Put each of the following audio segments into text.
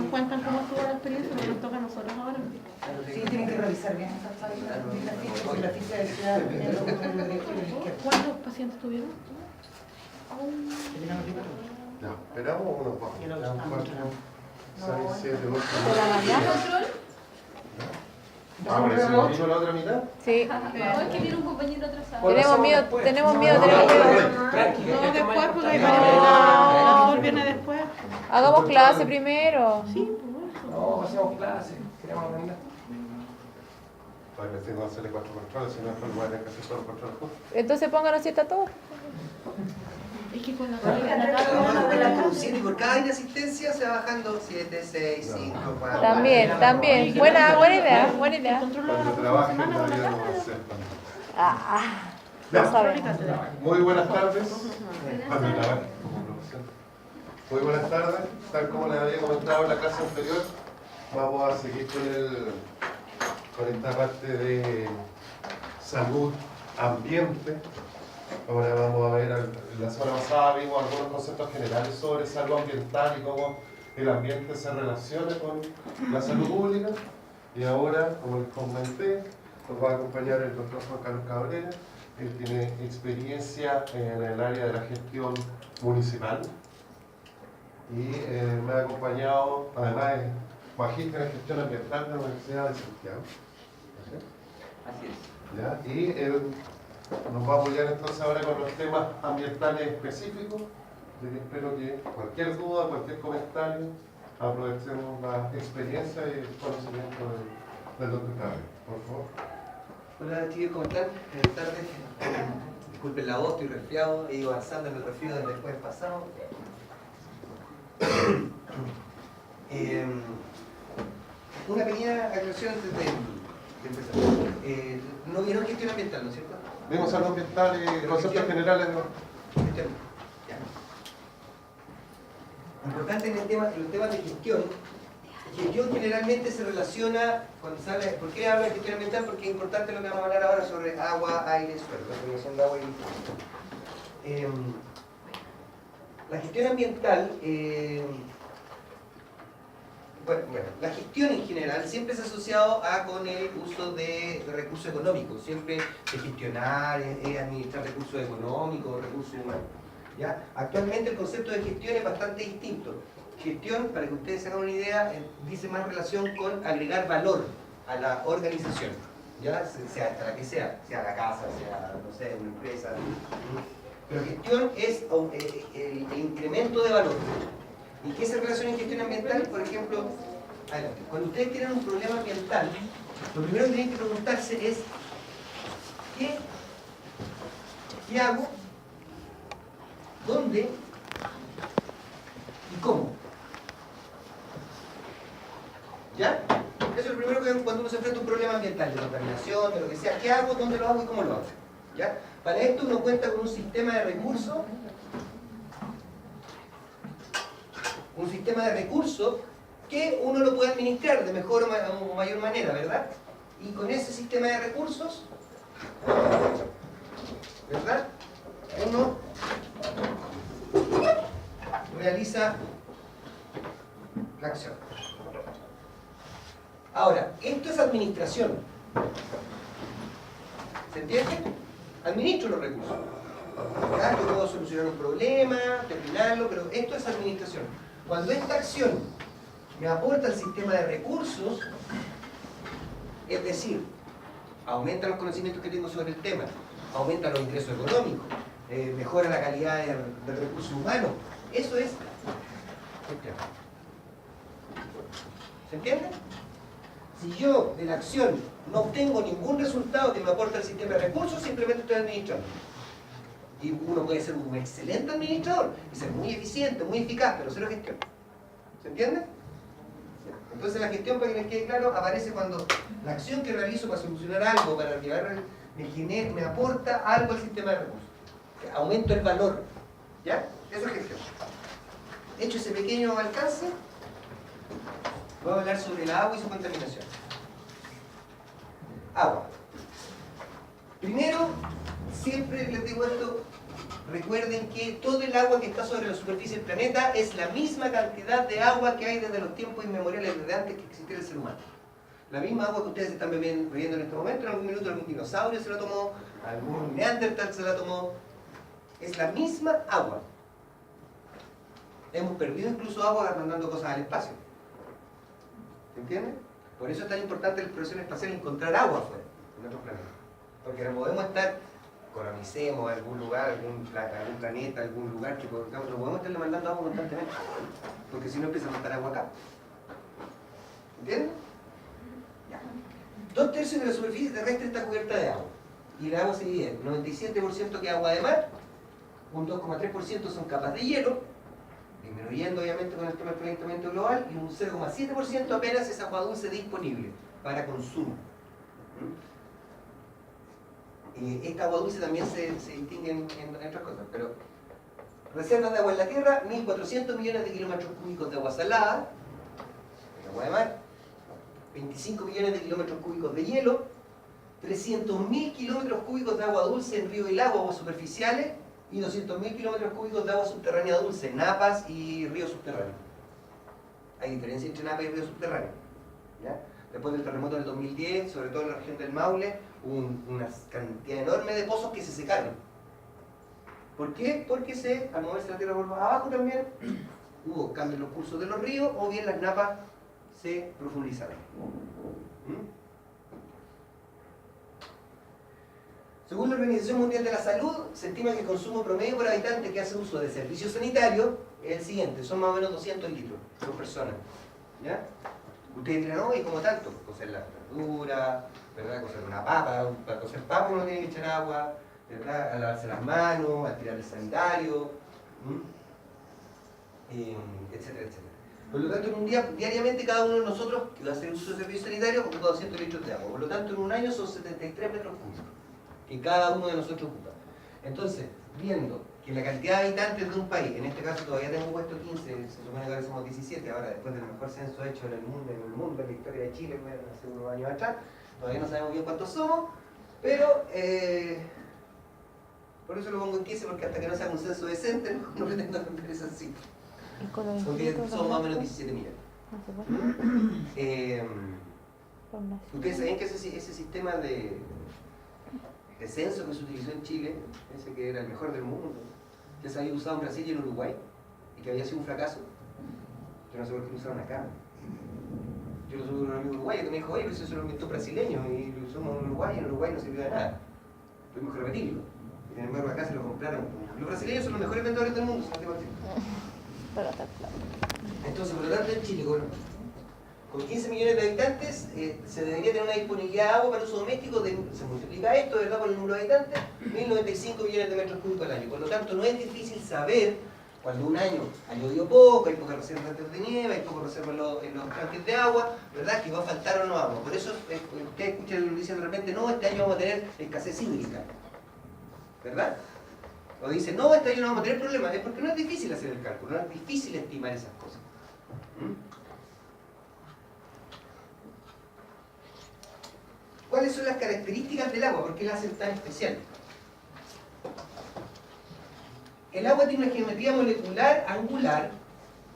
nos cuentan cómo estuvo la experiencia, no nos toca a nosotros ahora. Sí, tienen que revisar bien esa ficha, la ficha de ciudad en el documento derecho y el izquierdo. ¿Cuántos pacientes tuvieron? Ya, esperamos unos pocos. Ya, 4, 6, 7, 8, ¿De la mañana? ¿Control? Ah, pero si nos dijo la otra mitad. Sí. No, es que tiene un compañero atrasado. Tenemos miedo, tenemos miedo, No, tenemos miedo. después, porque hay la Sol viene después. Hagamos clase primero. Sí, pues eso. No, hacemos clases, queremos aprender. Para que tengo que hacerle 4 controles, si no después voy a tener que hacer todos los controles juntos. Entonces pónganos siete a todos. Es que con la Vamos a ver con 7 y por cada inasistencia se va bajando 7, 6, 5, 4. También. Buena idea, buena El idea. control lo Cuando hago trabaje por en semana la con vida la no va a cámara. ser tan... No Ya. sabemos. Muy buenas tardes. Cuando trabaje como profesor. Muy buenas tardes. Tal como les había comentado en la clase anterior, vamos a seguir con esta parte de salud, ambiente. Ahora vamos a ver, en la semana pasada vimos algunos conceptos generales sobre salud ambiental y cómo el ambiente se relaciona con la salud pública. Y ahora, como les comenté, nos va a acompañar el doctor Juan Carlos Cabrera. Él tiene experiencia en el área de la gestión municipal y me ha acompañado, además es magíster en gestión ambiental de la Universidad de Santiago. Así es. ¿Ya? Y él nos va a apoyar entonces ahora con los temas ambientales específicos. Así que espero que cualquier duda, cualquier comentario, aprovechemos la experiencia y el conocimiento del doctor Cabrera. Por favor. Hola chicos, ¿cómo están? Buenas tardes. Disculpen la voz, estoy resfriado, he ido avanzando en el resfriado desde el jueves pasado. Una pequeña aclaración antes de empezar. No vieron gestión ambiental, ¿no es cierto? Vimos salud ambiental y conceptos generales. Gestión. Ya. Importante en los temas de gestión. Gestión generalmente se relaciona, cuando sale, ¿por qué habla de gestión ambiental? Porque es importante lo que vamos a hablar ahora sobre agua, aire, suelo, la regulación de agua y la gestión ambiental, bueno, la gestión en general siempre se ha asociado con el uso de recursos económicos, siempre de gestionar, administrar recursos económicos, recursos humanos. ¿Ya? Actualmente el concepto de gestión es bastante distinto. Gestión, para que ustedes se hagan una idea, dice más relación con agregar valor a la organización, ¿ya? Sea la que sea la casa, sea, no sé, una empresa. Pero gestión es el incremento de valor. ¿Y qué se relaciona en gestión ambiental? Por ejemplo, adelante. Cuando ustedes tienen un problema ambiental, lo primero que tienen que preguntarse es ¿qué hago? ¿Dónde? ¿Y cómo? ¿Ya? Eso es lo primero que cuando uno se enfrenta a un problema ambiental, de contaminación, de lo que sea. ¿Qué hago? ¿Dónde lo hago? ¿Y cómo lo hago? ¿Ya? Para esto uno cuenta con un sistema de recursos. Un sistema de recursos que uno lo puede administrar de mejor o mayor manera, ¿verdad? Y con ese sistema de recursos, ¿verdad? Uno realiza la acción. Ahora, esto es administración. ¿Se entiende? Administro los recursos. ¿Ya? Yo puedo solucionar un problema, terminarlo, pero esto es administración. Cuando esta acción me aporta el sistema de recursos, es decir, aumenta los conocimientos que tengo sobre el tema, aumenta los ingresos económicos, mejora la calidad del recurso humano, eso es gestión. ¿Se entiende? Si yo de la acción no obtengo ningún resultado que me aporte el sistema de recursos, simplemente estoy administrando. Y uno puede ser un excelente administrador y ser muy eficiente, muy eficaz, pero cero gestión. ¿Se entiende? Entonces la gestión, para que les quede claro, aparece cuando la acción que realizo para solucionar algo, para llevar, me aporta algo al sistema de recursos. Aumento el valor. ¿Ya? Eso es gestión. Hecho ese pequeño alcance, voy a hablar sobre el agua y su contaminación. Agua. Primero, siempre les digo esto, recuerden que todo el agua que está sobre la superficie del planeta es la misma cantidad de agua que hay desde los tiempos inmemoriales, desde antes que existiera el ser humano. La misma agua que ustedes están bebiendo en este momento, en algún minuto algún dinosaurio se la tomó, algún neandertal se la tomó. Es la misma agua. Hemos perdido incluso agua mandando cosas al espacio. ¿Se entiende? Por eso es tan importante la exploración espacial, encontrar agua afuera, en otros planetas. Porque no podemos estar, colonicemos algún lugar, algún planeta, algún lugar que no podemos estarle mandando agua constantemente. Porque si no empieza a matar agua acá. ¿Entiendes? Ya. 2/3 de la superficie terrestre está cubierta de agua. Y el agua se divide en 97% que es agua de mar, un 2,3% son capas de hielo, disminuyendo obviamente con el tema del calentamiento global, y un 0,7% apenas es agua dulce disponible para consumo. Esta agua dulce también se distingue en otras cosas, pero reservas de agua en la Tierra, 1.400 millones de kilómetros cúbicos de agua salada, en agua de mar, 25 millones de kilómetros cúbicos de hielo, 300.000 kilómetros cúbicos de agua dulce en río y lago, aguas superficiales, y 200.000 kilómetros cúbicos de agua subterránea dulce, napas y ríos subterráneos. Hay diferencia entre napas y ríos subterráneos. ¿Ya? Después del terremoto del 2010, sobre todo en la región del Maule, hubo una cantidad enorme de pozos que se secaron. ¿Por qué? Porque al moverse la tierra por abajo también, hubo cambios en los cursos de los ríos, o bien las napas se profundizaron. Según la Organización Mundial de la Salud, se estima que el consumo promedio por habitante que hace uso de servicios sanitarios es el siguiente, son más o menos 200 litros por persona. ¿Ya? Ustedes dirán, no, ¿y cómo tanto? Cocer la verdura, ¿verdad? Cocer una papa, para cocer papa uno tiene que echar agua, ¿verdad? A lavarse las manos, a tirar el sanitario, etcétera, etcétera. Por lo tanto, en un día, diariamente cada uno de nosotros que va a hacer uso de servicios sanitarios ocupa 200 litros de agua. Por lo tanto, en un año son 73 metros cúbicos que cada uno de nosotros ocupa. Entonces, viendo que la cantidad de habitantes de un país, en este caso todavía tengo puesto 15, se supone que ahora somos 17, ahora después del mejor censo hecho en el mundo, en la historia de Chile, hace unos años atrás, todavía no sabemos bien cuántos somos, pero por eso lo pongo en 15, porque hasta que no se haga un censo decente, no pretendo aprender esas cifras. Porque son más o menos 17 millones. Ustedes saben que ese sistema de censo que se utilizó en Chile, ese que era el mejor del mundo, que se había usado en Brasil y en Uruguay, y que había sido un fracaso, yo no sé por qué lo usaron acá. Yo lo tuve un amigo uruguayo que me dijo, oye, pero eso se lo inventó brasileño, y lo usamos en Uruguay, y en Uruguay no sirvió de nada. Tuvimos que repetirlo. Y sin embargo acá se lo compraron. Los brasileños son los mejores vendedores del mundo, si no te parece. Entonces, por lo tanto, en Chile, con 15 millones de habitantes, se debería tener una disponibilidad de agua para uso doméstico, se multiplica esto, ¿verdad?, por el número de habitantes, 1.095 millones de metros cúbicos al año. Por lo tanto, no es difícil saber cuando un año ha llovido poco, hay pocas reservas de nieve, hay pocas reservas en los tanques de agua, ¿verdad?, que va a faltar o no agua. Por eso, ustedes escuchan diciendo de repente, no, este año vamos a tener escasez hídrica, ¿verdad? O dicen, no, este año no vamos a tener problemas, es porque no es difícil hacer el cálculo, no es difícil estimar esas cosas. ¿Cuáles son las características del agua? ¿Por qué la hacen tan especial? El agua tiene una geometría molecular angular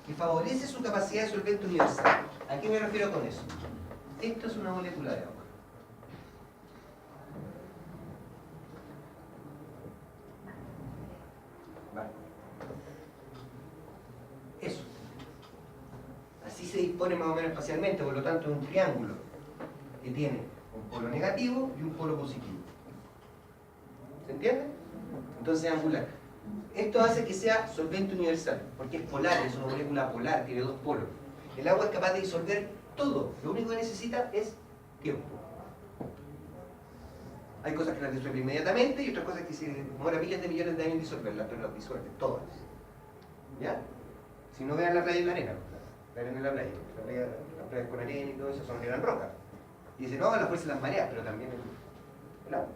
que favorece su capacidad de solvente universal. ¿A qué me refiero con eso? Esto es una molécula de agua. Vale. Eso. Así se dispone más o menos espacialmente, por lo tanto es un triángulo que tiene un polo negativo y un polo positivo. ¿Se entiende? Entonces es angular. Esto hace que sea solvente universal, porque es polar, es una molécula polar, tiene dos polos. El agua es capaz de disolver todo, lo único que necesita es tiempo. Hay cosas que las disuelve inmediatamente y otras cosas que se demoran miles de millones de años en disolverlas, pero las disuelve todas. ¿Ya? Si no, vean la playa en la arena, la arena en la playa con arena y todo eso son gran roca. Y dicen, no, la fuerza de las mareas, pero también el agua.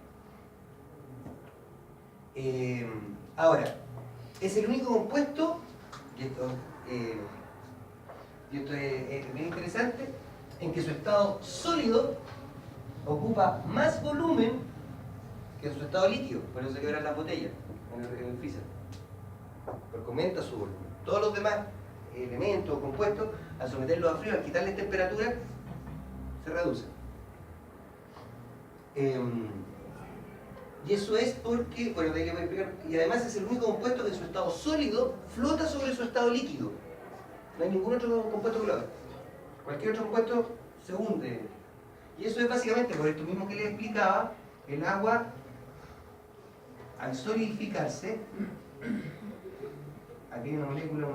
Ahora, es el único compuesto, y esto es bien interesante, en que su estado sólido ocupa más volumen que su estado líquido, por eso se quebran las botellas en el freezer. porque aumenta su volumen. Todos los demás elementos o compuestos, al someterlos a frío, al quitarles temperatura, se reducen. Y eso es porque, bueno, de ahí le voy a explicar, y además es el único compuesto que en su estado sólido flota sobre su estado líquido. No hay ningún otro compuesto que lo haga. Cualquier otro compuesto se hunde. Y eso es básicamente por esto mismo que les explicaba, el agua, al solidificarse, aquí hay una molécula,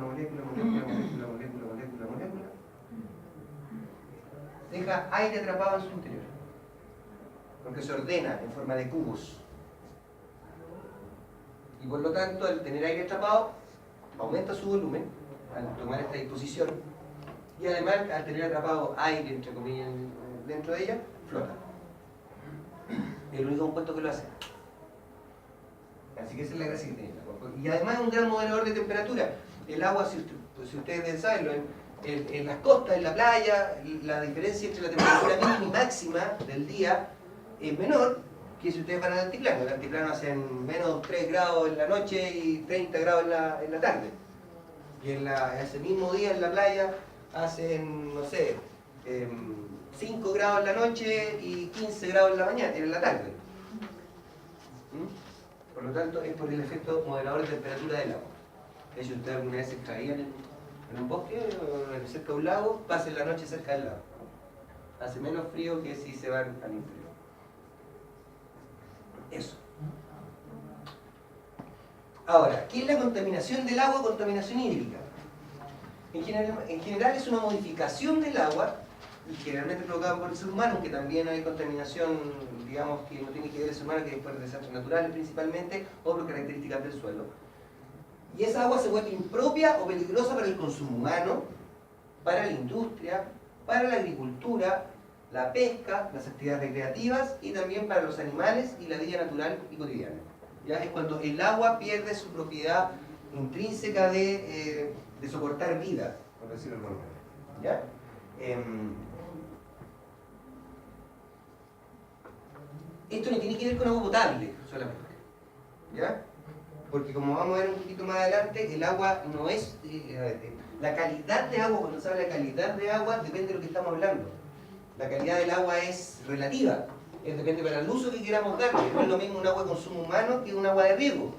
deja aire atrapado en su interior, porque se ordena en forma de cubos. Y por lo tanto, al tener aire atrapado, aumenta su volumen, al tomar esta disposición, y además, al tener atrapado aire, entre comillas, dentro de ella, flota. Es el único compuesto que lo hace. Así que esa es la gracia que tiene el agua. Y además es un gran moderador de temperatura. El agua, si ustedes deben saberlo, en las costas, en la playa, la diferencia entre la temperatura mínima y máxima del día es menor que si ustedes van al altiplano. El altiplano hacen menos 3 grados en la noche y 30 grados en la tarde. Y ese mismo día en la playa hacen, no sé, 5 grados en la noche y 15 grados en la mañana, en la tarde. Por lo tanto, es por el efecto moderador de temperatura del agua. De hecho, ustedes alguna vez se extraían en un bosque o cerca de un lago, pasen la noche cerca del lago. Hace menos frío que si se van al interior. Eso. Ahora, ¿qué es la contaminación del agua? Contaminación hídrica. En general es una modificación del agua, y generalmente provocada por el ser humano, aunque también hay contaminación, digamos, que no tiene que ver el ser humano, que es por desastres naturales principalmente, o por características del suelo. Y esa agua se vuelve impropia o peligrosa para el consumo humano, para la industria, para la agricultura, la pesca, las actividades recreativas y también para los animales y la vida natural y cotidiana. ¿Ya? Es cuando el agua pierde su propiedad intrínseca de soportar vida, por decirlo de alguna manera. ¿Ya? Esto no tiene que ver con agua potable solamente, ¿ya? Porque como vamos a ver un poquito más adelante, el agua no es... la calidad de agua, cuando se habla de calidad de agua, depende de lo que estamos hablando. La calidad del agua es relativa, depende para el uso que queramos darle. No es lo mismo un agua de consumo humano que un agua de riego.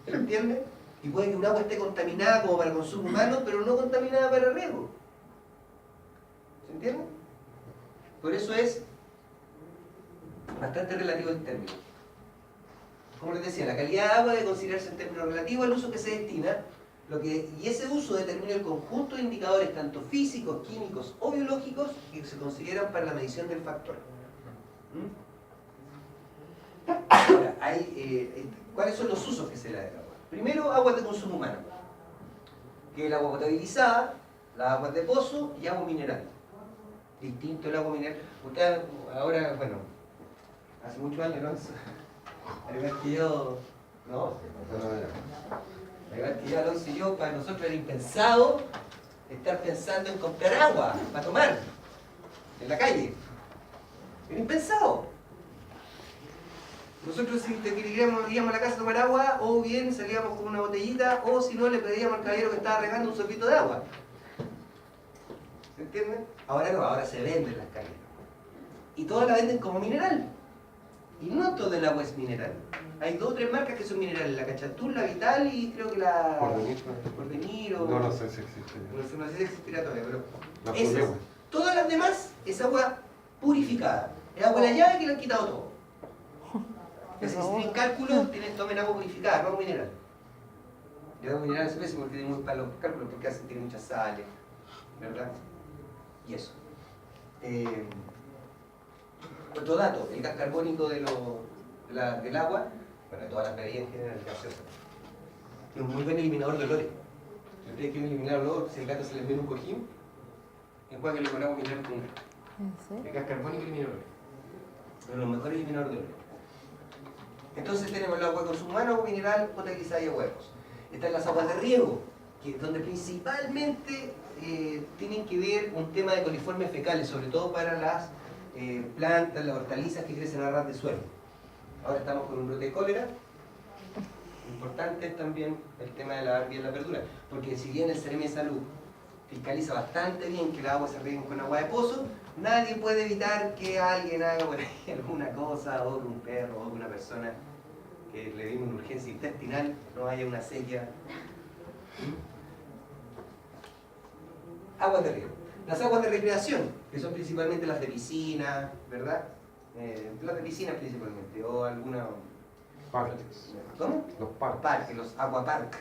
¿Se entiende? Y puede que un agua esté contaminada como para el consumo humano, pero no contaminada para el riego. ¿Se entiende? Por eso es bastante relativo el término. Como les decía, la calidad de agua debe considerarse en términos relativos al uso que se destina, y ese uso determina el conjunto de indicadores tanto físicos, químicos o biológicos que se consideran para la medición del factor. Ahora, ¿cuáles son los usos que se le da al agua? Primero, aguas de consumo humano, que es el agua potabilizada, las aguas de pozo y agua mineral. Distinto el agua mineral. Usted ahora, bueno, hace muchos años, ¿no? Al igual que yo, ¿no? Al igual que yo, Alonso y yo, para nosotros era impensado estar pensando en comprar agua para tomar en la calle. Era impensado. Nosotros si íbamos a la casa a tomar agua, o bien salíamos con una botellita, o si no le pedíamos al caballero que estaba regando un sorbito de agua. ¿Se entiende? Ahora no, ahora se venden las calles. Y todas la venden como mineral. Y no todo el agua es mineral. Hay 2 o 3 marcas que son minerales, la Cachatún, la Vital y creo que la... Porvenir o... No sé si existe. No sé si existirá todavía, pero... La Esas. Pureu. Todas las demás es agua purificada. Es agua de la llave que le han quitado todo. Así que si tienen cálculos, tomen agua purificada, no agua mineral. Y el agua mineral es pésimo porque tiene muy para los cálculos, porque tiene muchas sales, ¿verdad? Y eso. Otro dato, el gas carbónico del agua, bueno, de todas las bebidas en general, gaseosas, es un muy buen eliminador de olores. Si ustedes quieren eliminar olor, si el gato se les viene un cojín, enjuáguenlo con agua mineral pura. El gas carbónico elimina olores. Pero los mejores eliminadores de olores. Entonces tenemos el agua de consumo humano, agua mineral, potabilizada y agua de pozo. Están las aguas de riego, donde principalmente tienen que ver un tema de coliformes fecales, sobre todo para las plantas, las hortalizas que crecen a ras de suelo. Ahora estamos con un brote de cólera, Importante es también el tema de lavar bien la verdura, porque si bien el Seremi de Salud fiscaliza bastante bien que el agua se riegue con agua de pozo, nadie puede evitar que alguien haga por ahí alguna cosa, o que un perro, o que una persona que le dimos una urgencia intestinal, no haya una sequía. Aguas de riego. Las aguas de recreación, que son principalmente las de piscina, ¿verdad? Las de piscina principalmente, o alguna... Parques. ¿Cómo? Los parques. Parques, los aquapark.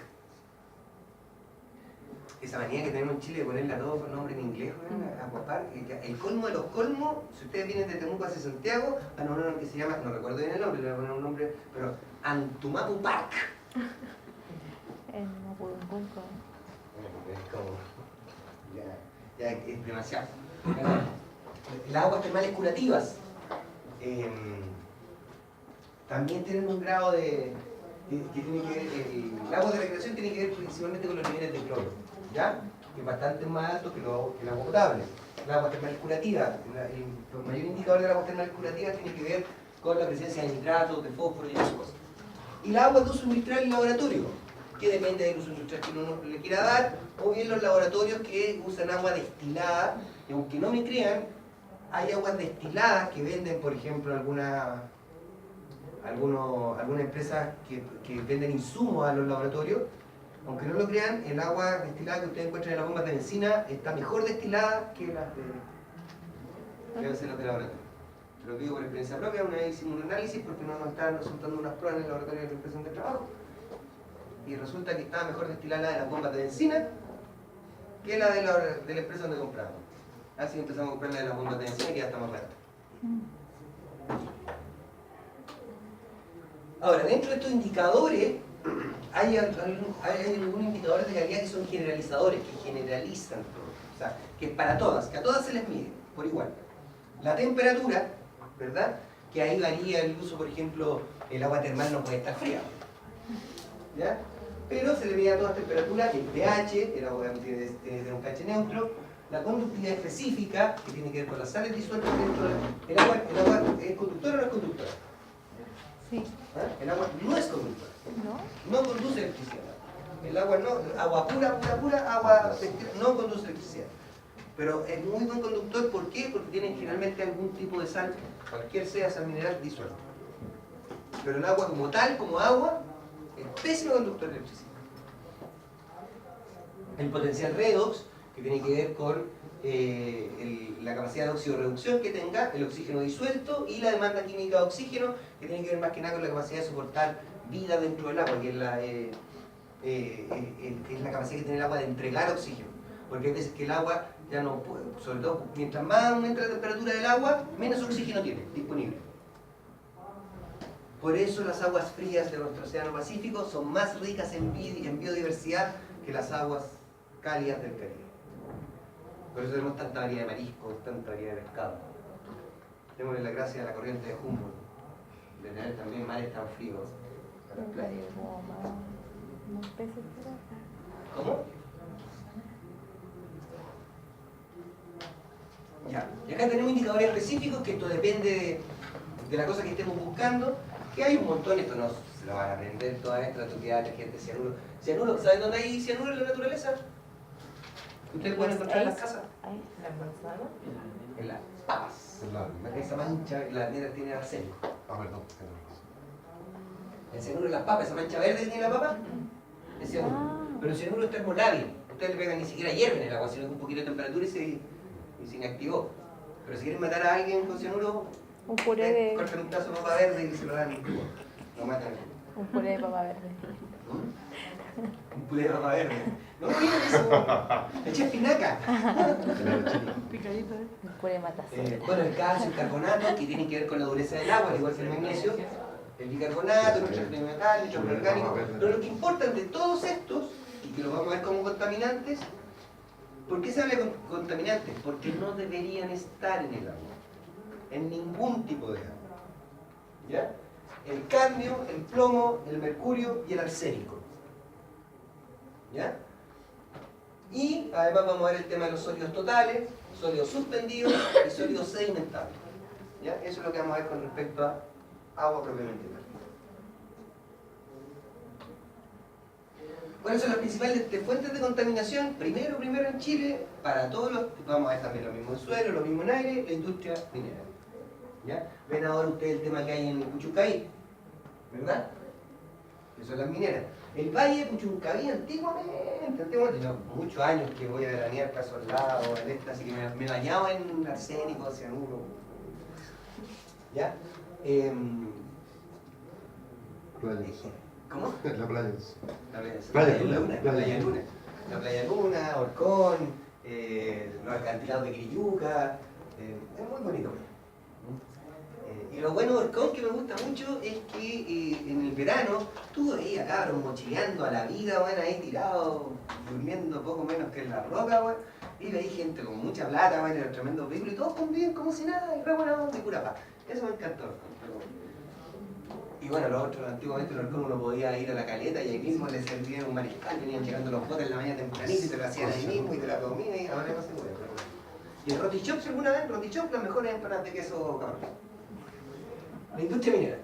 Esa manía que tenemos en Chile de ponerle a todo con nombre en inglés, ¿no? Aquapark. El colmo de los colmos, si ustedes vienen de Temuco hacia Santiago, van a uno que se llama, no recuerdo bien el nombre, le voy a poner un nombre, pero Antumapu Park. En Mapudungunco. Es como... ya es demasiado. Las aguas termales curativas también tienen un grado de... que tiene que ver, el agua de recreación tiene que ver principalmente con los niveles de cloro, ¿ya? Que es bastante más alto que el agua potable. El agua termal curativa, el mayor indicador del agua termal curativa tiene que ver con la presencia de nitratos, de fósforo y esas cosas. Y el agua de uso industrial en laboratorio, que depende del uso industrial que uno le quiera dar, o bien los laboratorios que usan agua destilada, y aunque no me crean, hay aguas destiladas que venden, por ejemplo, algunas empresas que venden insumos a los laboratorios. Aunque no lo crean, el agua destilada que ustedes encuentran en las bombas de benzina está mejor destilada que las de laboratorio. Te lo digo por experiencia propia. Una vez hicimos un análisis porque nos estaban resultando unas pruebas en el laboratorio de la impresión de trabajo, y resulta que estaba mejor destilada la de las bombas de benzina que la de la empresa donde compramos. Así empezamos a comprar la de las bombas de benzina, que ya está más barata. Ahora, dentro de estos indicadores, hay algunos indicadores de calidad que son generalizadores, que generalizan todo. O sea, que es para todas, que a todas se les mide por igual. La temperatura, ¿verdad? Que ahí varía el uso, por ejemplo, el agua termal no puede estar fría, ¿ya? Pero se le mide a todas temperaturas, el pH, el agua tiene que tener un pH neutro, la conductividad específica, que tiene que ver con las sales disueltas dentro del agua. ¿El agua es conductora o no es conductora? Sí. ¿Ah? El agua no es conductora. ¿No? No conduce electricidad. El agua no, agua pura, agua no conduce electricidad. Pero es muy buen conductor, ¿por qué? Porque tiene generalmente algún tipo de sal, cualquier sea sal mineral disuelta. Pero el agua como tal, como agua, es pésimo conductor de electricidad. El potencial redox, que tiene que ver con la capacidad de oxidorreducción que tenga, el oxígeno disuelto, y la demanda química de oxígeno, que tiene que ver más que nada con la capacidad de soportar vida dentro del agua, que es la capacidad que tiene el agua de entregar oxígeno. Porque hay veces que el agua ya no puede, sobre todo mientras más aumenta la temperatura del agua, menos oxígeno tiene disponible. Por eso las aguas frías de nuestro océano Pacífico son más ricas en biodiversidad que las aguas cálidas del Caribe. Por eso tenemos tanta variedad de mariscos, tanta variedad de pescado. Démosle la gracia a la corriente de Humboldt, de tener también mares tan fríos a las playas. Más peces por acá. ¿Cómo? Ya. Y acá tenemos indicadores específicos, que esto depende de la cosa que estemos buscando, que hay un montón, esto no se lo van a aprender toda esta, la toquedad, detergente, cianuro. Cianuro, ¿saben dónde hay cianuro en la naturaleza? ¿Ustedes pueden encontrar en las casas? ¿La manzana? En las papas. Esa mancha, la negra tiene arsénico. Ah, perdón. El cianuro en las papas, esa mancha verde que tiene la papa, es cianuro. Pero el cianuro es termolábil. Ustedes le pegan, ni siquiera hierven el agua, sino con un poquito de temperatura y se inactivó. Pero si quieren matar a alguien con cianuro, Un puré de... cortan un pedazo de papa verde y se lo dan. Lo matan. Un puré de papa verde. Un puré de papa verde. No, miren eso. Eché espinaca. Picadito, ¿eh? Un puré de matacera. Bueno, el calcio, el carbonato, que tienen que ver con la dureza del agua, al igual que el magnesio. El bicarbonato, el nitrato de metal, el nitrato orgánico. Pero lo que importa de todos estos, y que los vamos a ver como contaminantes, ¿por qué se habla de contaminantes? Porque no deberían estar en el agua, en ningún tipo de agua. ¿Ya? El cadmio, el plomo, el mercurio y el arsénico. ¿Ya? Y además vamos a ver el tema de los sólidos totales, sólidos suspendidos y sólidos sedimentables. ¿Ya? Eso es lo que vamos a ver con respecto a agua propiamente tal. ¿Cuáles son las principales fuentes de contaminación? Primero en Chile, para todos los, vamos a ver también lo mismo en suelo, lo mismo en aire, la industria minera. ¿Ya? Ven ahora ustedes el tema que hay en Puchuncaví, ¿verdad? Que son las mineras. El valle de Puchuncaví antiguamente, no, muchos años que voy a veranear para esos lados, en esta, así que me bañaba en arsénico, cianuro. ¿Ya? ¿Cómo? La playa. Playa Luna. La Playa Luna, Orcón, los acantilados de Quiriyuca, es muy bonito. Y lo bueno de Orcón que me gusta mucho es que en el verano tú veías cabros mochileando a la vida, bueno, ahí tirados, durmiendo poco menos que en la roca, bueno, y veía gente con mucha plata, bueno, en los tremendos vehículos, y todos conviven como si nada, y re buena onda y pura paz. Eso me encantó. Y bueno, los otros, antiguamente en Orcón uno podía ir a la caleta y ahí mismo le servían un mariscal, venían llegando los botes en la mañana tempranito y te lo hacían ahí mismo y te la comías y ahora no se puede. Y el Roti Shop, si alguna vez, Roti Shop, las mejores empanadas de queso cabrón. La industria minera.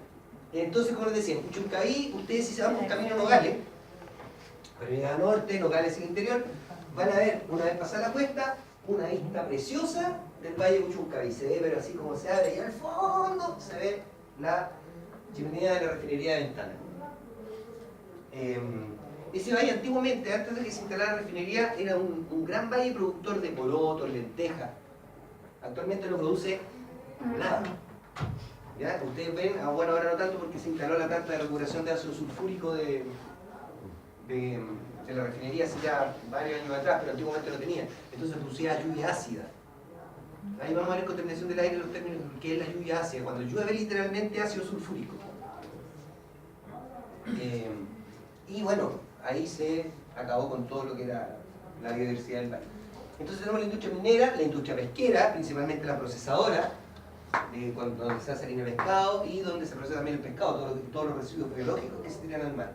Entonces, como les decía, en Puchuncaví, ustedes si se van por un camino a Nogales, pero llegan al norte, Nogales en el interior, van a ver, una vez pasada la cuesta, una vista preciosa del valle de Puchuncaví. Se ve, pero así como se abre, y al fondo se ve la chimenea de la refinería de Ventana. Ese valle antiguamente, antes de que se instalara la refinería, era un gran valle productor de porotos, lentejas. Actualmente no produce nada. ¿Ya? Ustedes ven, bueno, ahora no tanto porque se instaló la planta de recuperación de ácido sulfúrico de la refinería hace ya varios años atrás, pero antiguamente no tenía. Entonces producía lluvia ácida. Ahí vamos a ver contaminación del aire, los términos, que es la lluvia ácida, cuando llueve literalmente ácido sulfúrico. Y bueno, ahí se acabó con todo lo que era la biodiversidad del valle. Entonces tenemos la industria minera, la industria pesquera, principalmente la procesadora, donde se hace harina de pescado y donde se procesa también el pescado, todos los residuos biológicos que se tiran al mar.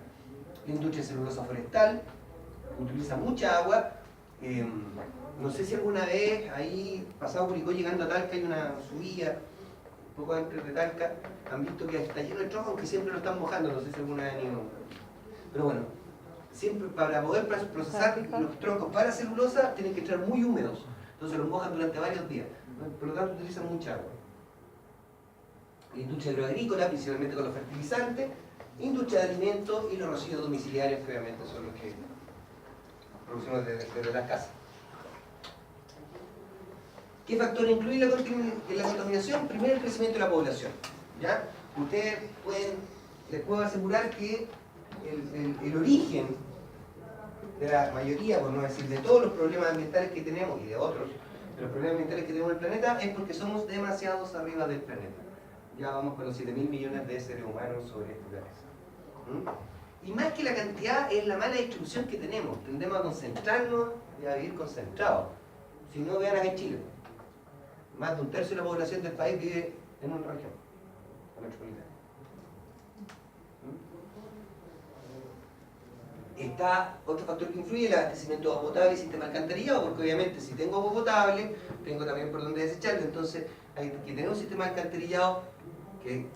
La industria celulosa forestal, utiliza mucha agua. No sé si alguna vez ahí, pasado Curicó, llegando a Talca, hay una subida, un poco antes de Talca, han visto que está lleno de troncos, aunque siempre lo están mojando, no sé si alguna vez han ido. Pero bueno, siempre para poder procesar los troncos para celulosa tienen que estar muy húmedos, entonces los mojan durante varios días, por lo tanto utilizan mucha agua. La industria agroagrícola, principalmente con los fertilizantes, industria de alimentos y los residuos domiciliarios, que obviamente son los que producimos desde las casas. ¿Qué factor incluye la contaminación? Primero, el crecimiento de la población. ¿Ya? Ustedes les puedo asegurar que el origen de la mayoría, por no decir de todos los problemas ambientales que tenemos y de otros, de los problemas ambientales que tenemos en el planeta, es porque somos demasiados arriba del planeta. Ya vamos con los 7.000 millones de seres humanos sobre este planeta. Y más que la cantidad es la mala distribución que tenemos. Tendemos a concentrarnos y a vivir concentrados. Si no, vean acá en Chile. Más de un tercio de la población del país vive en una región metropolitana. Está otro factor que influye, el abastecimiento de agua potable y sistema alcantarillado, porque obviamente si tengo agua potable, tengo también por dónde desecharlo. Entonces hay que tener un sistema alcantarillado que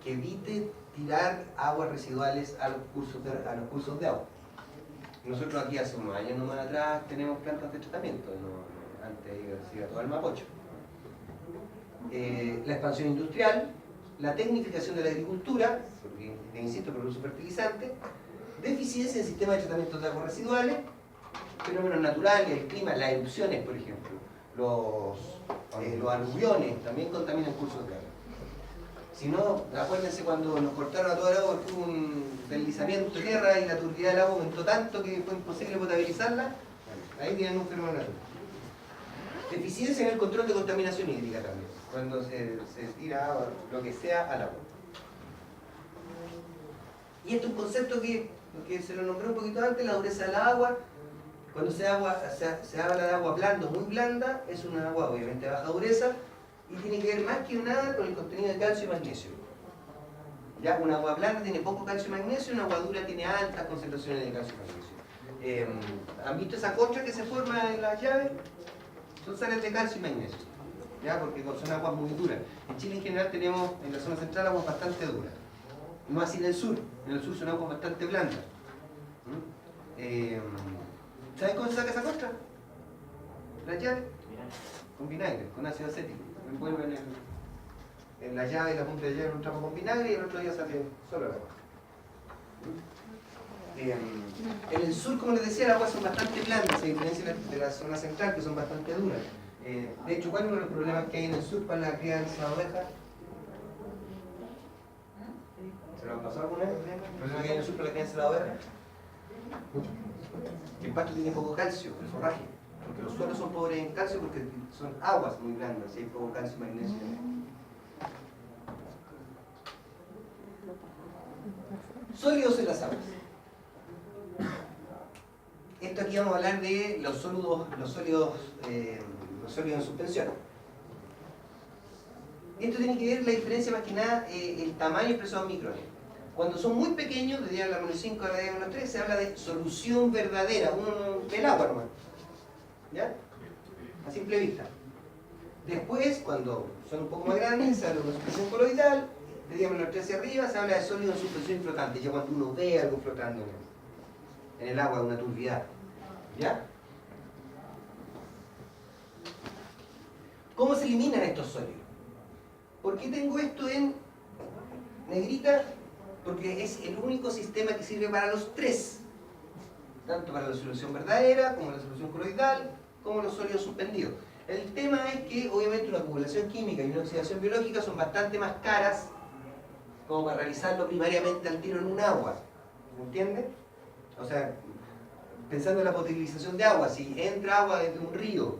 evite tirar aguas residuales a los cursos de agua. Nosotros aquí hace unos años nomás atrás tenemos plantas de tratamiento, antes se iba todo el Mapocho. La expansión industrial, la tecnificación de la agricultura, porque insisto, por el uso fertilizante, deficiencia en sistemas de tratamiento de aguas residuales, fenómenos naturales, el clima, las erupciones, por ejemplo, los aluviones también contaminan cursos de agua. Si no, acuérdense cuando nos cortaron a todo el agua, hubo un deslizamiento de tierra y la turbidez del agua aumentó tanto que fue imposible potabilizarla, ahí tienen un fenómeno natural. Deficiencia en el control de contaminación hídrica también, cuando se tira agua, lo que sea, al agua. Y esto es un concepto que se lo nombré un poquito antes, la dureza del agua. Cuando se habla de agua blanda o muy blanda, es una agua obviamente de baja dureza y tiene que ver más que nada con el contenido de calcio y magnesio. Ya, una agua blanda tiene poco calcio y magnesio, una agua dura tiene altas concentraciones de calcio y magnesio. ¿Han visto esa concha que se forma en las llaves? Son sales de calcio y magnesio, ¿ya? Porque son aguas muy duras. En Chile en general tenemos en la zona central aguas bastante duras. No así en el sur son aguas bastante blandas. ¿Sabes cómo se saca esa costra? La llave. Con vinagre, con ácido acético. Envuelven en la llave y la punta de llave en un trapo con vinagre y el otro día sale solo la costra. En el sur, como les decía, las aguas son bastante blandas, a diferencia de la zona central, que son bastante duras. De hecho, ¿cuál es uno de los problemas que hay en el sur para la crianza de ovejas? ¿Se lo han pasado alguna vez? ¿El problema que hay en el sur para la crianza de la oveja? Que el pasto tiene poco calcio, el forraje. Porque los suelos son pobres en calcio porque son aguas muy blandas y hay poco calcio y magnesio en ellos. Sólidos en las aguas. Esto aquí vamos a hablar de los sólidos en suspensión. Esto tiene que ver la diferencia más que nada el tamaño expresado en micrones. Cuando son muy pequeños, de diámetro menos 5 a la diámetro menos 3, se habla de solución verdadera, del agua nomás. ¿Ya? A simple vista. Después, cuando son un poco más grandes, se habla de una suspensión coloidal, de diámetro menos 3 hacia arriba, se habla de sólido en suspensión flotante, ya cuando uno ve algo flotando en el agua, una turbidez. ¿Ya? ¿Cómo se eliminan estos sólidos? ¿Por qué tengo esto en negrita? Porque es el único sistema que sirve para los tres. Tanto para la solución verdadera, como la solución coloidal, como los sólidos suspendidos. El tema es que obviamente una acumulación química y una oxidación biológica son bastante más caras como para realizarlo primariamente al tiro en un agua. ¿Me entiende? O sea, pensando en la potabilización de agua, si entra agua desde un río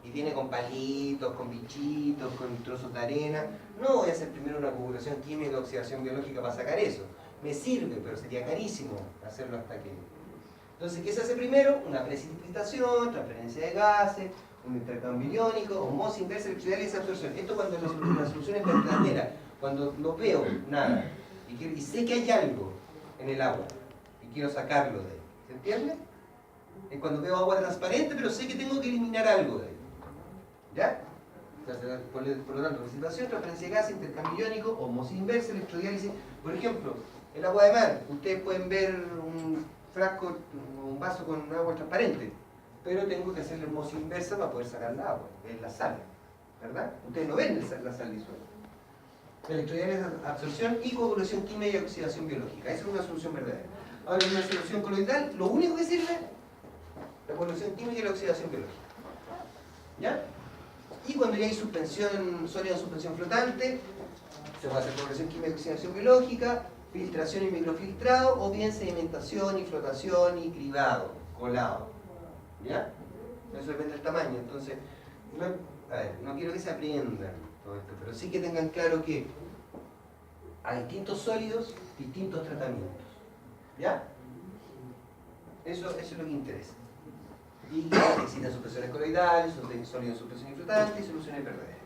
y viene con palitos, con bichitos, con trozos de arena, no voy a hacer primero una acumulación química o oxidación biológica para sacar eso. Me sirve, pero sería carísimo hacerlo hasta que... Entonces, ¿qué se hace primero? Una precipitación, transferencia de gases, un intercambio iónico, osmosis inversa, electrodinamia y absorción. Esto cuando la solución es verdadera, cuando no veo nada y sé que hay algo en el agua y quiero sacarlo de ahí. ¿Se entiende? Es cuando veo agua transparente, pero sé que tengo que eliminar algo de ahí. ¿Ya? Entonces, por lo tanto, precipitación, transferencia de gases, intercambio iónico, osmosis inversa, electrodiálisis. Por ejemplo, el agua de mar, ustedes pueden ver un frasco, un vaso con agua transparente, pero tengo que hacerle osmosis inversa para poder sacar la agua, que es la sal, ¿verdad? Ustedes no ven la sal disuelta. Electrodiálisis, absorción y coagulación química y oxidación biológica. Esa es una solución verdadera. Ahora, en una solución coloidal, lo único que sirve la coagulación química y la oxidación biológica. ¿Ya? Y cuando ya hay suspensión sólida en suspensión flotante, se puede hacer coagulación química y oxidación biológica, filtración y microfiltrado, o bien sedimentación y flotación y cribado, colado. ¿Ya? Eso depende del tamaño. Entonces, no quiero que se aprendan todo esto, pero sí que tengan claro que a distintos sólidos, distintos tratamientos. ¿Ya? Eso es lo que interesa. Y existen suspensiones coloidales, sólidos en suspensión y flotante y soluciones verdaderas.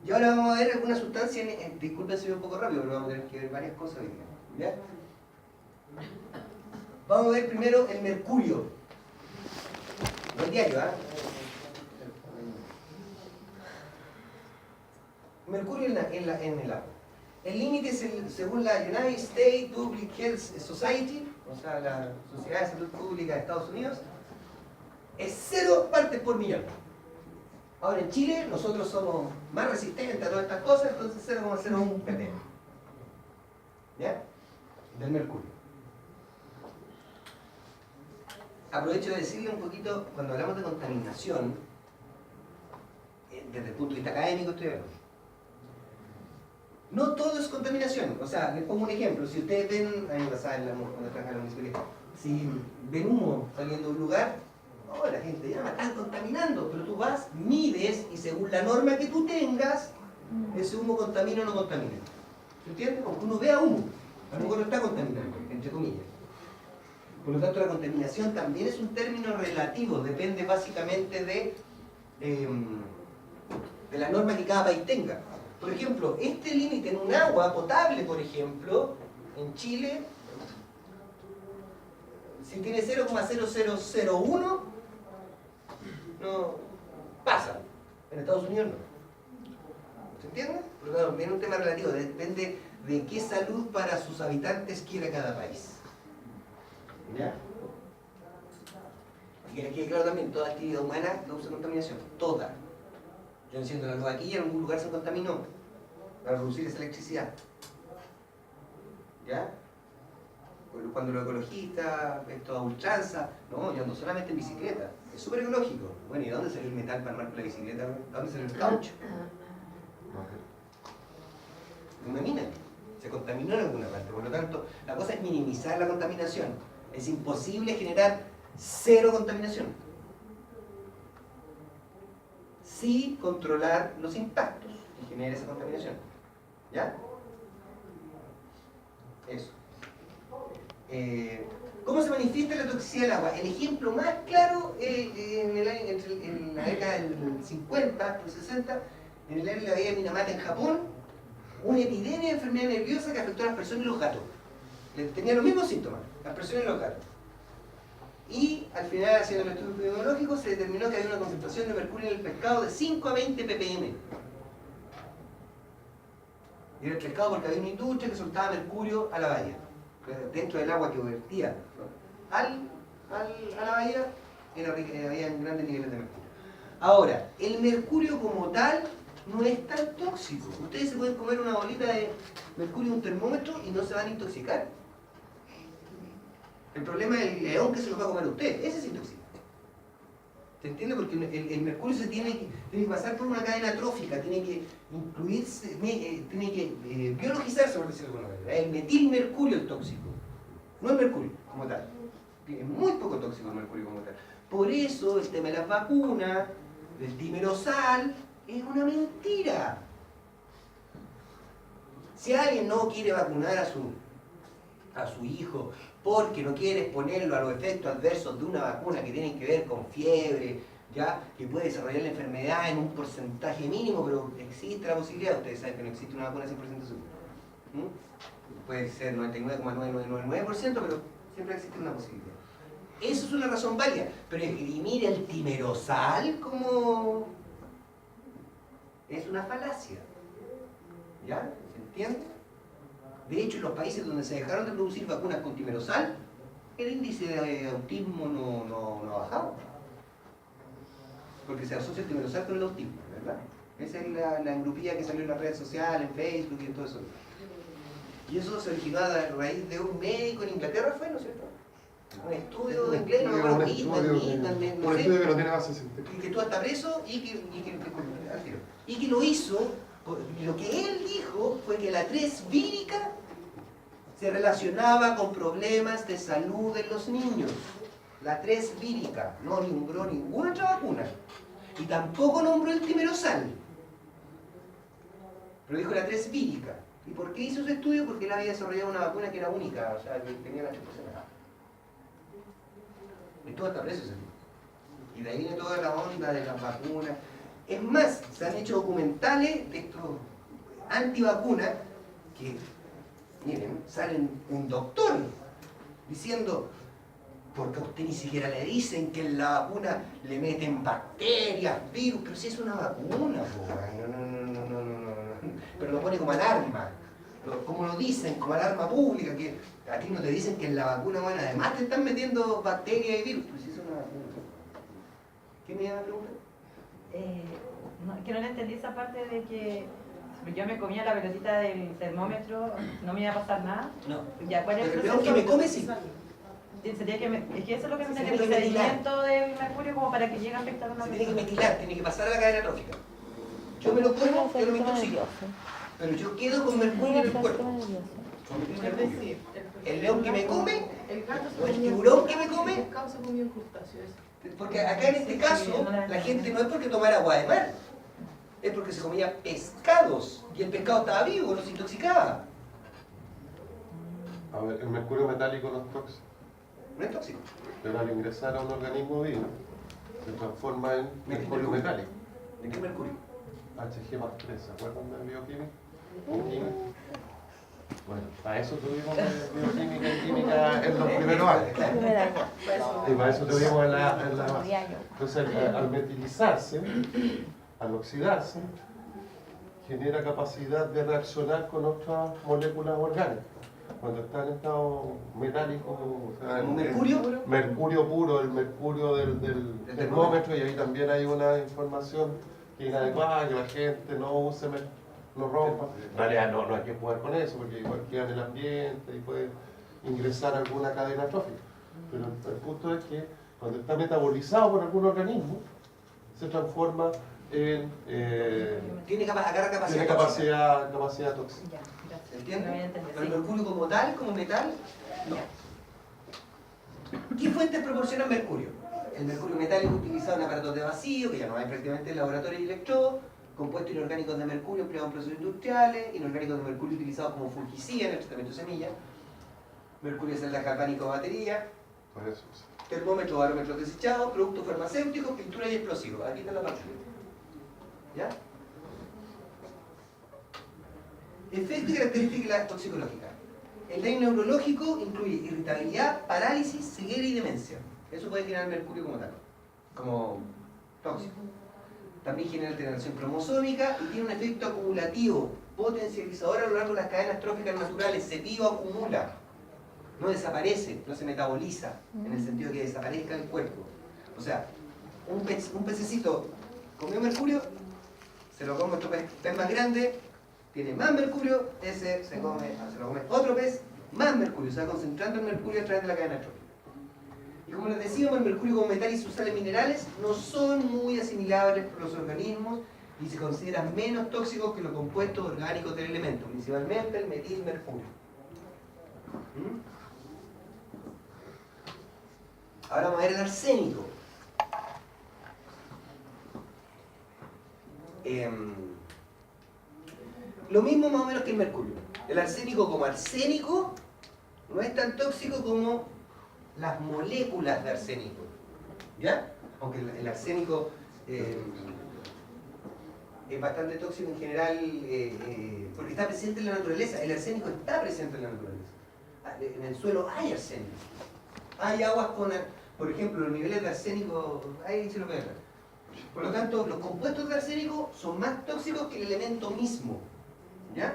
Y ahora vamos a ver algunas sustancias, disculpen si voy un poco rápido, pero vamos a tener que ver varias cosas hoy día. ¿Ya? Vamos a ver primero el mercurio. No el diario, ¿ah? Mercurio en el agua. El límite es según la United States Public Health Society, o sea, la Sociedad de Salud Pública de Estados Unidos, es 0 partes por millón. Ahora en Chile nosotros somos más resistentes a todas estas cosas, entonces 0,01 ppm. ¿Ya? Del mercurio. Aprovecho de decirle un poquito, cuando hablamos de contaminación, desde el punto de vista académico estoy hablando. No todo es contaminación. O sea, les pongo un ejemplo. Si ustedes ven, a mí me pasaba cuando trabajaba en la municipalidad, si ven humo saliendo de un lugar, oh, la gente ya me están contaminando, pero tú vas, mides y según la norma que tú tengas, ese humo contamina o no contamina. ¿Se entiende? Porque uno vea humo, a lo mejor no está contaminando, entre comillas. Por lo tanto, la contaminación también es un término relativo, depende básicamente de la norma que cada país tenga. Por ejemplo, este límite en un agua potable, por ejemplo, en Chile, si tiene 0,0001, no pasa. En Estados Unidos no. ¿Se entiende? Por lo tanto, viene un tema relativo, depende de qué salud para sus habitantes quiera cada país. ¿Ya? Y que les quede claro también, toda actividad humana causa contaminación, toda. Yo enciendo la luz aquí y en algún lugar se contaminó para producir esa electricidad. ¿Ya? Cuando los ecologistas, esto a ultranza, no, yo ando solamente en bicicleta, es súper ecológico. Bueno, ¿y de dónde salió el metal para armar con la bicicleta? ¿De dónde salió el caucho? De una mina. Se contaminó en alguna parte, por lo tanto, la cosa es minimizar la contaminación. Es imposible generar cero contaminación. Sí controlar los impactos que genera esa contaminación. ¿Ya? Eso. ¿Cómo se manifiesta la toxicidad del agua? El ejemplo más claro en la década del 50, del 60, en el área de la bahía de Minamata, en Japón, una epidemia de enfermedad nerviosa que afectó a las personas y los gatos. Tenían los mismos síntomas, las personas y los gatos. Y al final, haciendo el estudio epidemiológico, se determinó que había una concentración de mercurio en el pescado de 5 a 20 ppm. Y era el pescado porque había una industria que soltaba mercurio a la bahía, dentro del agua que vertía a la bahía, había grandes niveles de mercurio. Ahora, el mercurio como tal no es tan tóxico. Ustedes se pueden comer una bolita de mercurio en un termómetro y no se van a intoxicar. El problema es el león que se lo va a comer a usted, ese se intoxica. ¿Se entiende? Porque el mercurio se tiene que pasar por una cadena trófica, tiene que incluirse, tiene que biologizarse, por decirlo de alguna manera. El metilmercurio es tóxico, no el mercurio como tal. Es muy poco tóxico el mercurio como tal. Por eso el tema de las vacunas, del timerosal, es una mentira. Si alguien no quiere vacunar a su hijo porque no quiere exponerlo a los efectos adversos de una vacuna que tienen que ver con fiebre, ya que puede desarrollar la enfermedad en un porcentaje mínimo, pero existe la posibilidad, ustedes saben que no existe una vacuna 100% segura. Puede ser 99,9999%, pero siempre existe una posibilidad. Eso es una razón válida, pero esgrimir el timerosal como es una falacia. ¿Ya? ¿Se entiende? De hecho, en los países donde se dejaron de producir vacunas con timerosal, el índice de autismo no ha bajado. Porque se asocia el timerosal con el autismo, ¿verdad? Esa es la engrupilla que salió en las redes sociales, en Facebook y en todo eso. Y eso se originó a raíz de un médico en Inglaterra, ¿fue, no es cierto? Un estudio de inglés, no me acuerdo, un estudio que no tiene base científica. que tú hasta preso y que lo hizo, lo que él dijo fue que la 3 vírica se relacionaba con problemas de salud en los niños. La 3 vírica, no nombró ninguna otra vacuna. Y tampoco nombró el timerosal. Pero dijo la 3 vírica. ¿Y por qué hizo ese estudio? Porque él había desarrollado una vacuna que era única, o sea, que tenía la 3%. Y todo está preso ese tipo. Y de ahí viene toda la onda de las vacunas. Es más, se han hecho documentales de estos antivacunas que, miren, salen un doctor diciendo, porque a usted ni siquiera le dicen que en la vacuna le meten bacterias, virus, pero si es una vacuna, no. Pero lo pone como alarma. Como lo dicen, como alarma pública, que a ti no te dicen que en la vacuna, bueno, además te están metiendo bacterias y virus, pero si es una vacuna. ¿Qué me iba a preguntar? Que no le entendí esa parte de que yo me comía la pelotita del termómetro, no me iba a pasar nada. No. Ya, ¿cuál es el Pero proceso? que me come, sí. Sería que es que eso es lo que me Se entendí, el tiene que metilar. procedimiento del mercurio como para que llegue a afectar a una Se tiene que persona. metilar, tiene que pasar a la cadena trófica. Yo me lo como, yo no me intoxico. Pero yo quedo con mercurio en el cuerpo. Con Es mercurio. decir, El león que me come, el gato se o el comió tiburón que me crustáceo, come. el pescado se comió un crustáceo. porque acá en este caso, la gente no es porque tomara agua de mar, es porque se comía pescados y el pescado estaba vivo, no se intoxicaba. A ver, el mercurio metálico no es tóxico, No es tóxico. pero al ingresar a un organismo vivo se transforma en mercurio metálico. ¿De qué mercurio? Hg más 3, ¿se acuerdan del bioquímica? Bueno, para eso tuvimos bioquímica y química en los primeros años. Primer año. Y para eso tuvimos en la base. Diario. Entonces, al metilizarse, al oxidarse, genera capacidad de reaccionar con otras moléculas orgánicas. cuando está en estado metálico, o sea, ¿Como mercurio? mercurio puro, el mercurio del termómetro, y ahí también hay una información que es inadecuada, que la gente no use, no rompa. En realidad no hay que jugar con eso, porque igual queda en el ambiente y puede ingresar alguna cadena trófica. Pero el punto es que cuando está metabolizado por algún organismo, se transforma en... agarra capacidad. tiene capacidad tóxica. Ya, gracias. ¿Se entiende? Lo voy a entender, Pero el sí. mercurio como tal, como metal, no. ¿Qué fuentes proporcionan mercurio? El mercurio metálico utilizado en aparatos de vacío, que ya no hay prácticamente en laboratorios y electrodos, compuestos inorgánicos de mercurio empleados en procesos industriales, inorgánicos de mercurio utilizados como fungicida en el tratamiento de semillas, mercurio de celdas galvánicas o baterías, Por eso, sí. termómetros, barómetros desechados, productos farmacéuticos, pintura y explosivos. Aquí está la parte. ¿Ya? Efectos y características toxicológicas. El daño neurológico incluye irritabilidad, parálisis, ceguera y demencia. Eso puede generar mercurio como tal, como tóxico. También genera alteración cromosómica y tiene un efecto acumulativo, potencializador a lo largo de las cadenas tróficas naturales. Se bioacumula, no desaparece, no se metaboliza, en el sentido de que desaparezca el cuerpo. O sea, un pececito comió mercurio, se lo come otro pez más grande, tiene más mercurio, ese se lo come otro pez, más mercurio, se va concentrando el mercurio a través de la cadena trófica. Y como les decíamos, el mercurio como metal y sus sales minerales no son muy asimilables por los organismos y se consideran menos tóxicos que los compuestos orgánicos del elemento, principalmente el metilmercurio. Ahora vamos a ver el arsénico. Lo mismo más o menos que el mercurio. El arsénico como arsénico no es tan tóxico como las moléculas de arsénico. ¿Ya? Aunque el arsénico es bastante tóxico en general porque está presente en la naturaleza. El arsénico está presente en la naturaleza. En el suelo hay arsénico. Hay aguas con, por ejemplo, los niveles de arsénico, ahí se lo pueden ver. Por lo tanto, los compuestos de arsénico son más tóxicos que el elemento mismo. ¿Ya?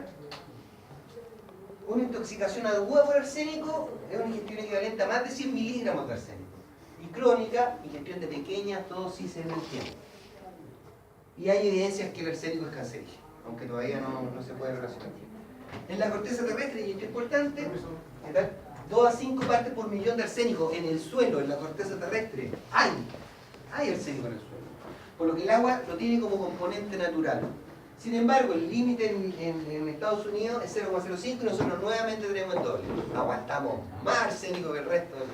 Una intoxicación aguda por arsénico es una ingestión equivalente a más de 100 miligramos de arsénico. Y crónica, ingestión de pequeñas dosis en el tiempo. Y hay evidencias que el arsénico es cancerígeno, aunque todavía no se puede relacionar. En la corteza terrestre, y esto es importante, ¿qué tal? 2 a 5 partes por millón de arsénico en el suelo, en la corteza terrestre. Hay arsénico en el suelo. Por lo que el agua lo tiene como componente natural. Sin embargo, el límite en Estados Unidos es 0,05 y nosotros nuevamente tenemos el doble. Aguantamos más arsénico que el resto del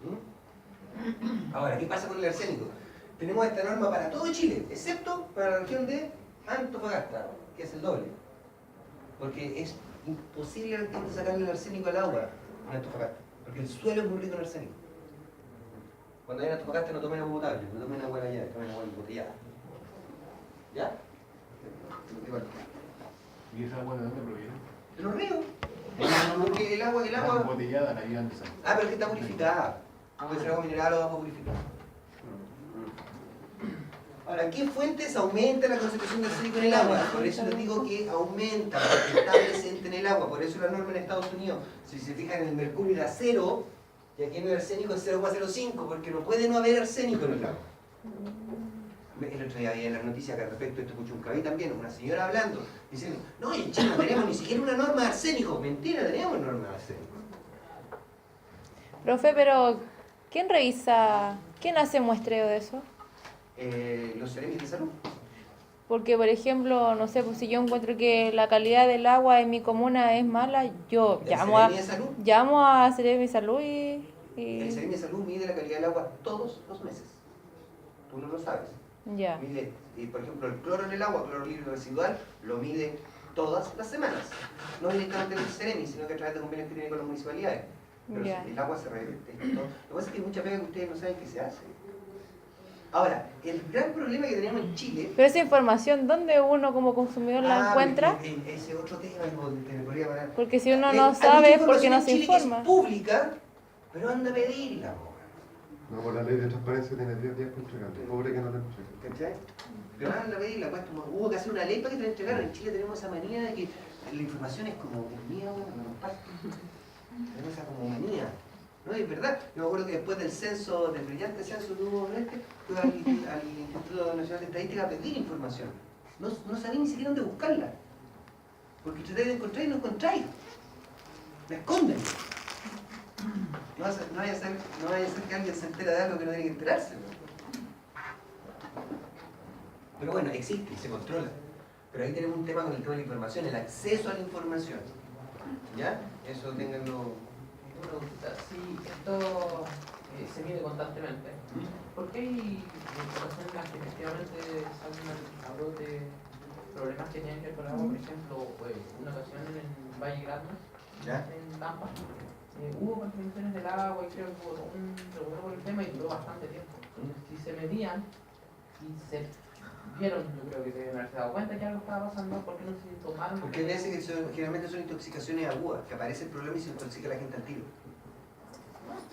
mundo. Ahora, ¿qué pasa con el arsénico? Tenemos esta norma para todo Chile, excepto para la región de Antofagasta, que es el doble. Porque es imposible sacarle el arsénico al agua en Antofagasta, porque el suelo es muy rico en arsénico. Cuando vayan a Antofagasta no tomen agua potable, no tomen agua de allá, tomen agua embotellada. ¿Ya? ¿Y esa agua de dónde proviene? De los ríos. Porque el agua... Embotellada la llevan de San. Pero es que está purificada. Puede ser agua mineral o agua purificada. Ahora, ¿qué fuentes aumenta la concentración de arsénico en el agua? Por eso les digo que aumenta, porque está presente en el agua. Por eso la norma en Estados Unidos, si se fijan, en el mercurio era 0, y aquí en el arsénico es 0,05, porque no puede no haber arsénico en el agua. El otro día había en las noticias que al respecto esto escuché un cabí también, una señora hablando, diciendo, no, en Chile no tenemos ni siquiera una norma de arsénico. Mentira, tenemos norma de arsénico. Profe, pero ¿quién revisa, quién hace muestreo de eso? Los seremis de salud. Porque, por ejemplo, no sé, pues si yo encuentro que la calidad del agua en mi comuna es mala, yo llamo a Seremi de Salud y... El Seremi de Salud mide la calidad del agua todos los meses. Tú no lo sabes. Ya. Mide, por ejemplo, el cloro en el agua, cloro líquido residual, lo mide todas las semanas. No directamente el Seremi, sino que a través de convenios que tiene con las municipalidades. Pero Ya. el agua se reverte. Lo que pasa es que hay mucha pega que ustedes no saben qué se hace. Ahora, el gran problema que tenemos en Chile... Pero esa información, ¿dónde uno como consumidor la encuentra? Ese otro tema que me podría parar. Porque si uno Hay no mucha sabe es porque información no en se Chile que informa. es pública, pero anda a pedirla. No, por la ley de transparencia tiene 10 días para entregarle. Pobre que no le entregue. ¿Cachai? Pero anda a pedirla. Hubo que hacer una ley para que te la entregaran. En Chile tenemos esa manía de que la información es como mía, bueno, me comparto. Tengo esa como manía. ¿No? Y es verdad, yo me acuerdo que después del censo, del brillante censo que hubo fui al Instituto Nacional de Estadística a pedir información. No sabía ni siquiera dónde buscarla. Porque tratáis de encontrar y no encontráis. Me esconden. No vaya a ser que alguien se entera de algo que no tiene que enterarse. Pero bueno, existe y se controla. Pero ahí tenemos un tema con el tema de la información, el acceso a la información. ¿Ya? Eso ténganlo. Una preguntita, si esto se mide constantemente, ¿por qué hay ocasiones en las que efectivamente salen a brote problemas que tienen que ver con el agua? Por ejemplo, una ocasión en Valle Grande, en Tampa, hubo contaminaciones del agua y creo que hubo un revuelo por el tema y duró bastante tiempo. Si se medían y se vieron, yo creo que se deben haberse dado cuenta que algo estaba pasando, ¿por qué no se tomaron? Porque hay veces que generalmente son intoxicaciones agudas, que aparece el problema y se intoxica la gente al tiro.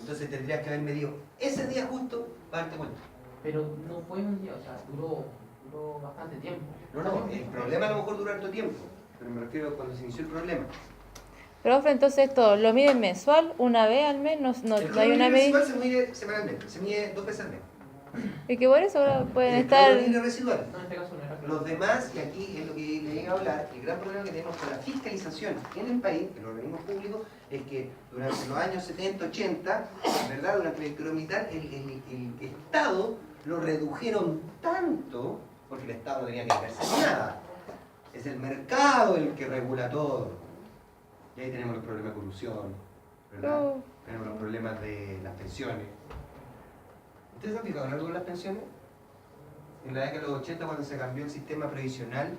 Entonces tendrías que haber medido ese día justo para darte cuenta. Pero no fue un día, o sea, duró bastante tiempo. No, el problema a lo mejor dura harto tiempo, pero me refiero a cuando se inició el problema. Profe, entonces esto, ¿lo miden mensual? ¿Una vez al mes? ¿No hay una medida? El se mide semanalmente, se mide 2 veces al mes. Y que por eso ahora pueden El estar... cloruro residual. No, en este caso no era Los demás, y aquí es lo que le iba a hablar, el gran problema que tenemos con la fiscalización en el país, en los organismos públicos, es que durante los años 70, 80, ¿verdad? Durante la dictadura militar, el Estado lo redujeron tanto, porque el Estado no tenía que hacer nada. Es el mercado el que regula todo. Y ahí tenemos los problemas de corrupción, ¿verdad? Tenemos los problemas de las pensiones. ¿Ustedes han fijado en algo de las pensiones? En la década de los 80, cuando se cambió el sistema previsional,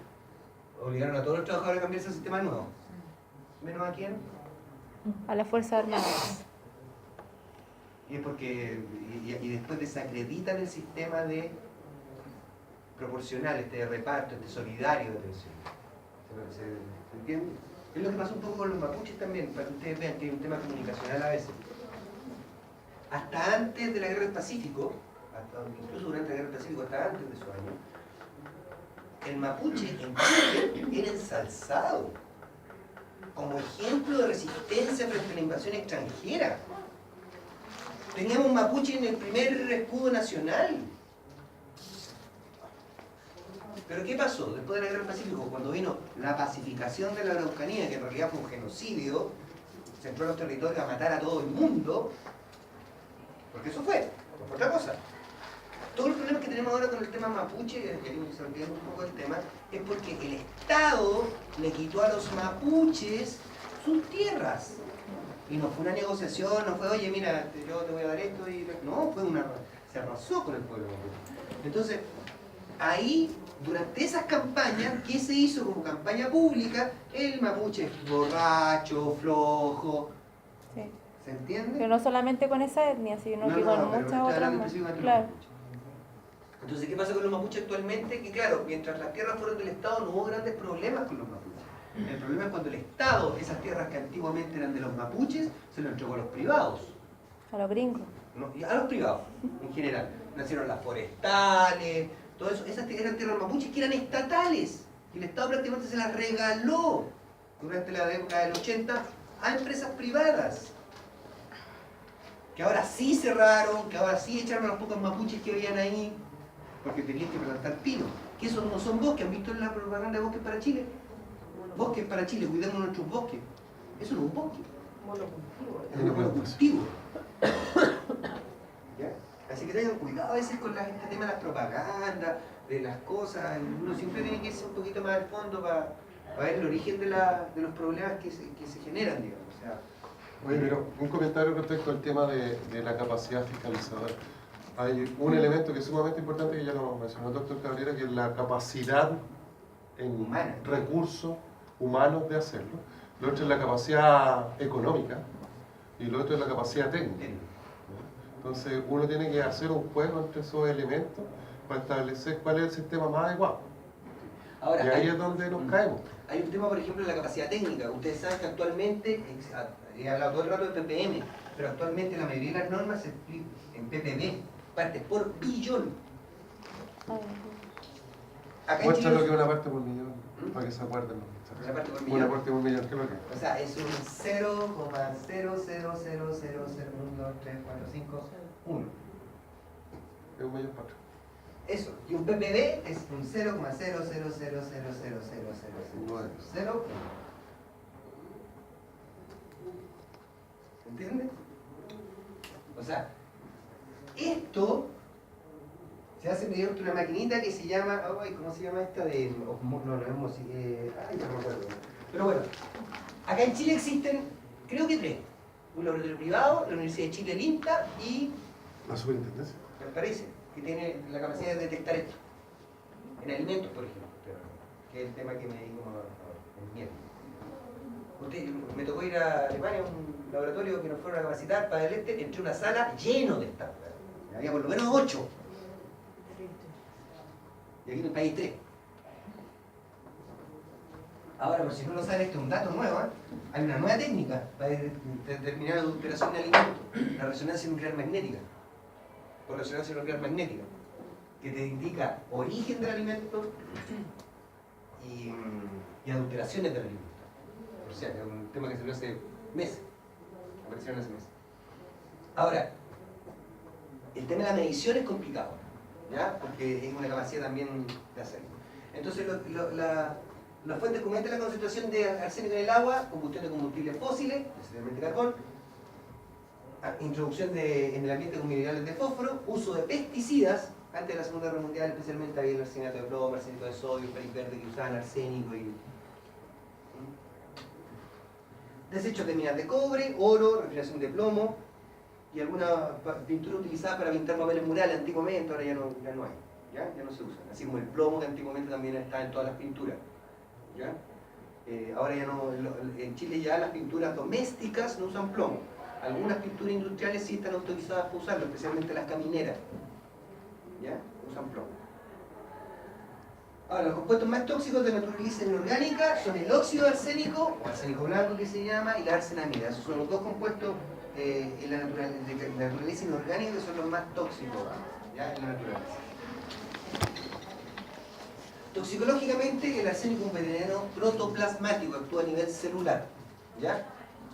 obligaron a todos los trabajadores a cambiarse al sistema nuevo. ¿Menos a quién? A las Fuerzas Armadas. Y es porque y después desacreditan el sistema de proporcional, de reparto, solidario de pensiones. ¿Se entiende? Es lo que pasó un poco con los mapuches también, para que ustedes vean que hay un tema comunicacional a veces. Hasta antes de la Guerra del Pacífico, incluso durante la Guerra del Pacífico, hasta antes de esos años, el mapuche en Chile era ensalzado como ejemplo de resistencia frente a la invasión extranjera. Teníamos mapuche en el primer escudo nacional. Pero ¿qué pasó? Después de la Guerra del Pacífico, cuando vino la pacificación de la Araucanía, que en realidad fue un genocidio, se entró a los territorios a matar a todo el mundo, porque eso fue, no fue otra cosa. Todos los problemas que tenemos ahora con el tema mapuche, que se olviden un poco del tema, es porque el Estado le quitó a los mapuches sus tierras. Y no fue una negociación, no fue, oye, mira, yo te voy a dar esto, y no, se arrasó con el pueblo mapuche. Entonces, ahí, durante esas campañas, ¿qué se hizo como campaña pública? El mapuche borracho, flojo. Sí. ¿Se entiende? Pero no solamente con esa etnia, sino que con muchas otras más. Claro. Entonces, ¿qué pasa con los mapuches actualmente? Que claro, mientras las tierras fueron del Estado no hubo grandes problemas con los mapuches. El problema es cuando el Estado, esas tierras que antiguamente eran de los mapuches, se lo entregó a los privados. A los gringos. ¿No? Y a los privados, en general. Nacieron las forestales, todo eso. Esas eran tierras mapuches que eran estatales. Y el Estado prácticamente se las regaló durante la época del 80 a empresas privadas. Que ahora sí cerraron, que ahora sí echaron a los pocos mapuches que habían ahí, porque tenían que plantar pino. Que esos no son bosques, ¿han visto en la propaganda de Bosques para Chile? Bosques para Chile, cuidemos nuestros bosques. Eso no es un bosque. Es un monocultivo. ¿Ya? Así que tengan cuidado a veces con este tema de las propagandas, de las cosas. Uno siempre tiene que irse un poquito más al fondo para ver el origen de los problemas que se generan, digamos. O sea, oye, pero un comentario respecto al tema de la capacidad fiscalizadora. Hay un elemento que es sumamente importante, que ya lo mencionó el doctor Cabrera, que es la capacidad en recursos humanos de hacerlo. Lo otro es la capacidad económica y lo otro es la capacidad técnica. Entonces uno tiene que hacer un juego entre esos elementos para establecer cuál es el sistema más adecuado. ahora, y ahí es donde nos caemos. Hay un tema, por ejemplo, de la capacidad técnica. Ustedes saben que actualmente, he hablado todo el rato de ppm, pero actualmente la mayoría de las normas se explican en ppb, parte por billón. Acá en Muestra Chile, lo que es una parte por millón. Para que se acuerden. Una parte por Un millón. aporte por millón, ¿qué es lo que es? O sea, es un 0,0000001. Es un millón para Eso. Y un PPB es un 0,00000000001. ¿Entiendes? O sea, esto se hace mediante una maquinita que se llama, ay, ¿cómo se llama esta? No es ay, ya no me acuerdo. Pero bueno, acá en Chile existen, creo que 3. Un laboratorio privado, la Universidad de Chile, el INTA, y la superintendencia. me parece que tiene la capacidad de detectar esto. En alimentos, por ejemplo, que es el tema que me digo en miedo. Me tocó ir a Alemania a un laboratorio que nos fueron a capacitar para el entré a una sala lleno de staff. Había por lo menos 8. Y aquí en el país 3. Ahora, por si no lo saben, esto es un dato nuevo, ¿eh? Hay una nueva técnica para determinar la adulteración de alimentos, la resonancia nuclear magnética. Por resonancia nuclear magnética, que te indica origen del alimento y adulteraciones del alimento. O sea, es un tema que se vio hace meses. Aparecieron hace meses. Ahora, el tema de la medición es complicado, ¿ya? Porque es una capacidad también de hacerlo. Entonces, las fuentes comentan la concentración de arsénico en el agua, combustión de combustibles fósiles, especialmente carbón, introducción en el ambiente con minerales de fósforo, uso de pesticidas. Antes de la Segunda Guerra Mundial, especialmente había el arseniato de plomo, arsénico de sodio, pericverde que usaban arsénico y desechos de minas de cobre, oro, refinación de plomo y alguna pintura utilizada para pintar papeles murales antiguamente, ahora ya no hay, ya no se usan. Así como el plomo que antiguamente también estaba en todas las pinturas. ¿Ya? Ahora ya no, en Chile ya las pinturas domésticas no usan plomo. Algunas pinturas industriales sí están autorizadas para usarlo, especialmente las camineras. ¿Ya? Usan plomo. Ahora, los compuestos más tóxicos de naturaleza inorgánica son el óxido de arsénico, o arsénico blanco que se llama, y la arsenamida. Esos son los dos compuestos en la naturaleza inorgánica que son los más tóxicos, ¿ya? En la naturaleza. Toxicológicamente, el arsénico es un veneno protoplasmático, actúa a nivel celular, ¿ya?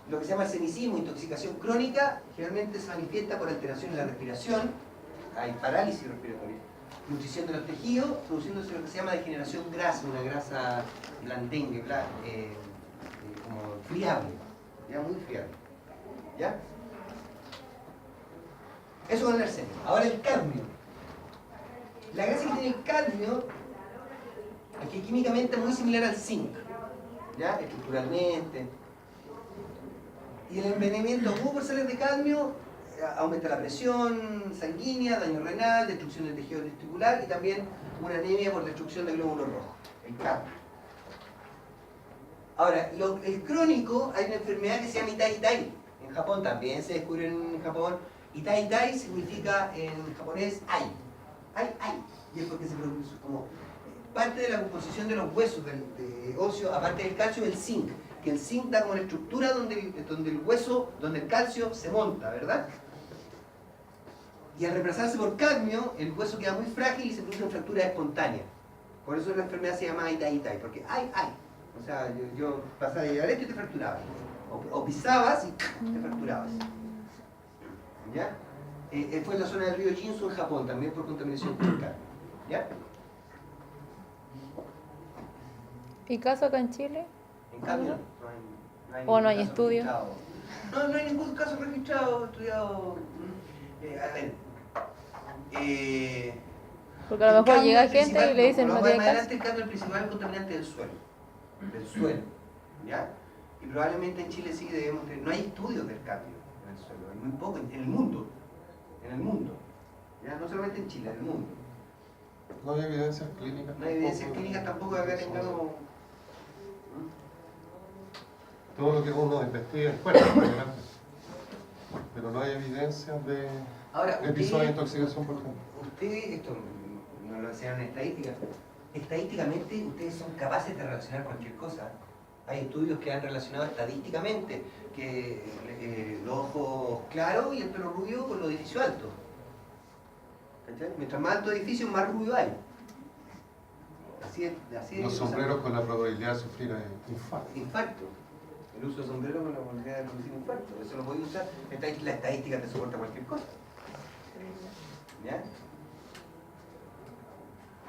Lo que se llama arsenicismo, intoxicación crónica, generalmente se manifiesta por alteración en la respiración, hay parálisis respiratoria, nutrición de los tejidos, produciéndose lo que se llama degeneración grasa, una grasa blandengue, como friable, ya muy friable, ¿ya? Eso con el arsénico. Ahora el cadmio. La grasa que tiene el cadmio es que químicamente es muy similar al zinc, ¿ya? Estructuralmente. Y el envenenamiento agudo por sales de cadmio aumenta la presión sanguínea, daño renal, destrucción del tejido testicular y también una anemia por destrucción de glóbulos rojos, el cadmio. Ahora, el crónico, hay una enfermedad que se llama Itai-Itai. En Japón también se descubrió en Japón. Itai-Itai significa en japonés ai. Ai. Y es porque se produce como parte de la composición de los huesos de óseo, aparte del calcio, el zinc. Que el zinc da como la estructura donde el hueso, donde el calcio se monta, ¿verdad? Y al reemplazarse por cadmio, el hueso queda muy frágil y se produce una fractura espontánea. Por eso la enfermedad se llama Itai-Itai, porque ay. O sea, yo pasaba de llevar esto y te fracturabas. O pisabas y te fracturabas. ¿Ya? Fue en la zona del río Jinzu en Japón, también por contaminación por cadmio. ¿Ya? ¿Y caso acá en Chile? En cambio, ¿O no hay ningún caso estudio? registrado. No hay ningún caso registrado, estudiado. A ver. Porque a lo mejor llega gente y le dicen no más tiene caso. adelante el cadmio es el principal contaminante del suelo. ¿Ya? Y probablemente en Chile sí debemos tener. No hay estudios del cadmio en el suelo, hay muy poco en el mundo. ¿Ya? No solamente en Chile, en el mundo. No hay evidencias clínicas. No hay evidencias clínicas tampoco de acá tengamos. Todo lo que uno investiga es fuerte, pero no hay evidencias de episodios de intoxicación por ejemplo. Ustedes, esto no lo enseñaron en estadística, estadísticamente ustedes son capaces de relacionar cualquier cosa. Hay estudios que han relacionado estadísticamente que los ojos claros y el pelo rubio con los edificios altos. ¿Cachai? Mientras más alto edificio, más rubio hay. Así Los es, sombreros con la probabilidad de sufrir infarto. infarto. El uso de sombrero con la probabilidad de producir infarto. Eso lo podéis usar. La estadística te soporta cualquier cosa. ¿Ya?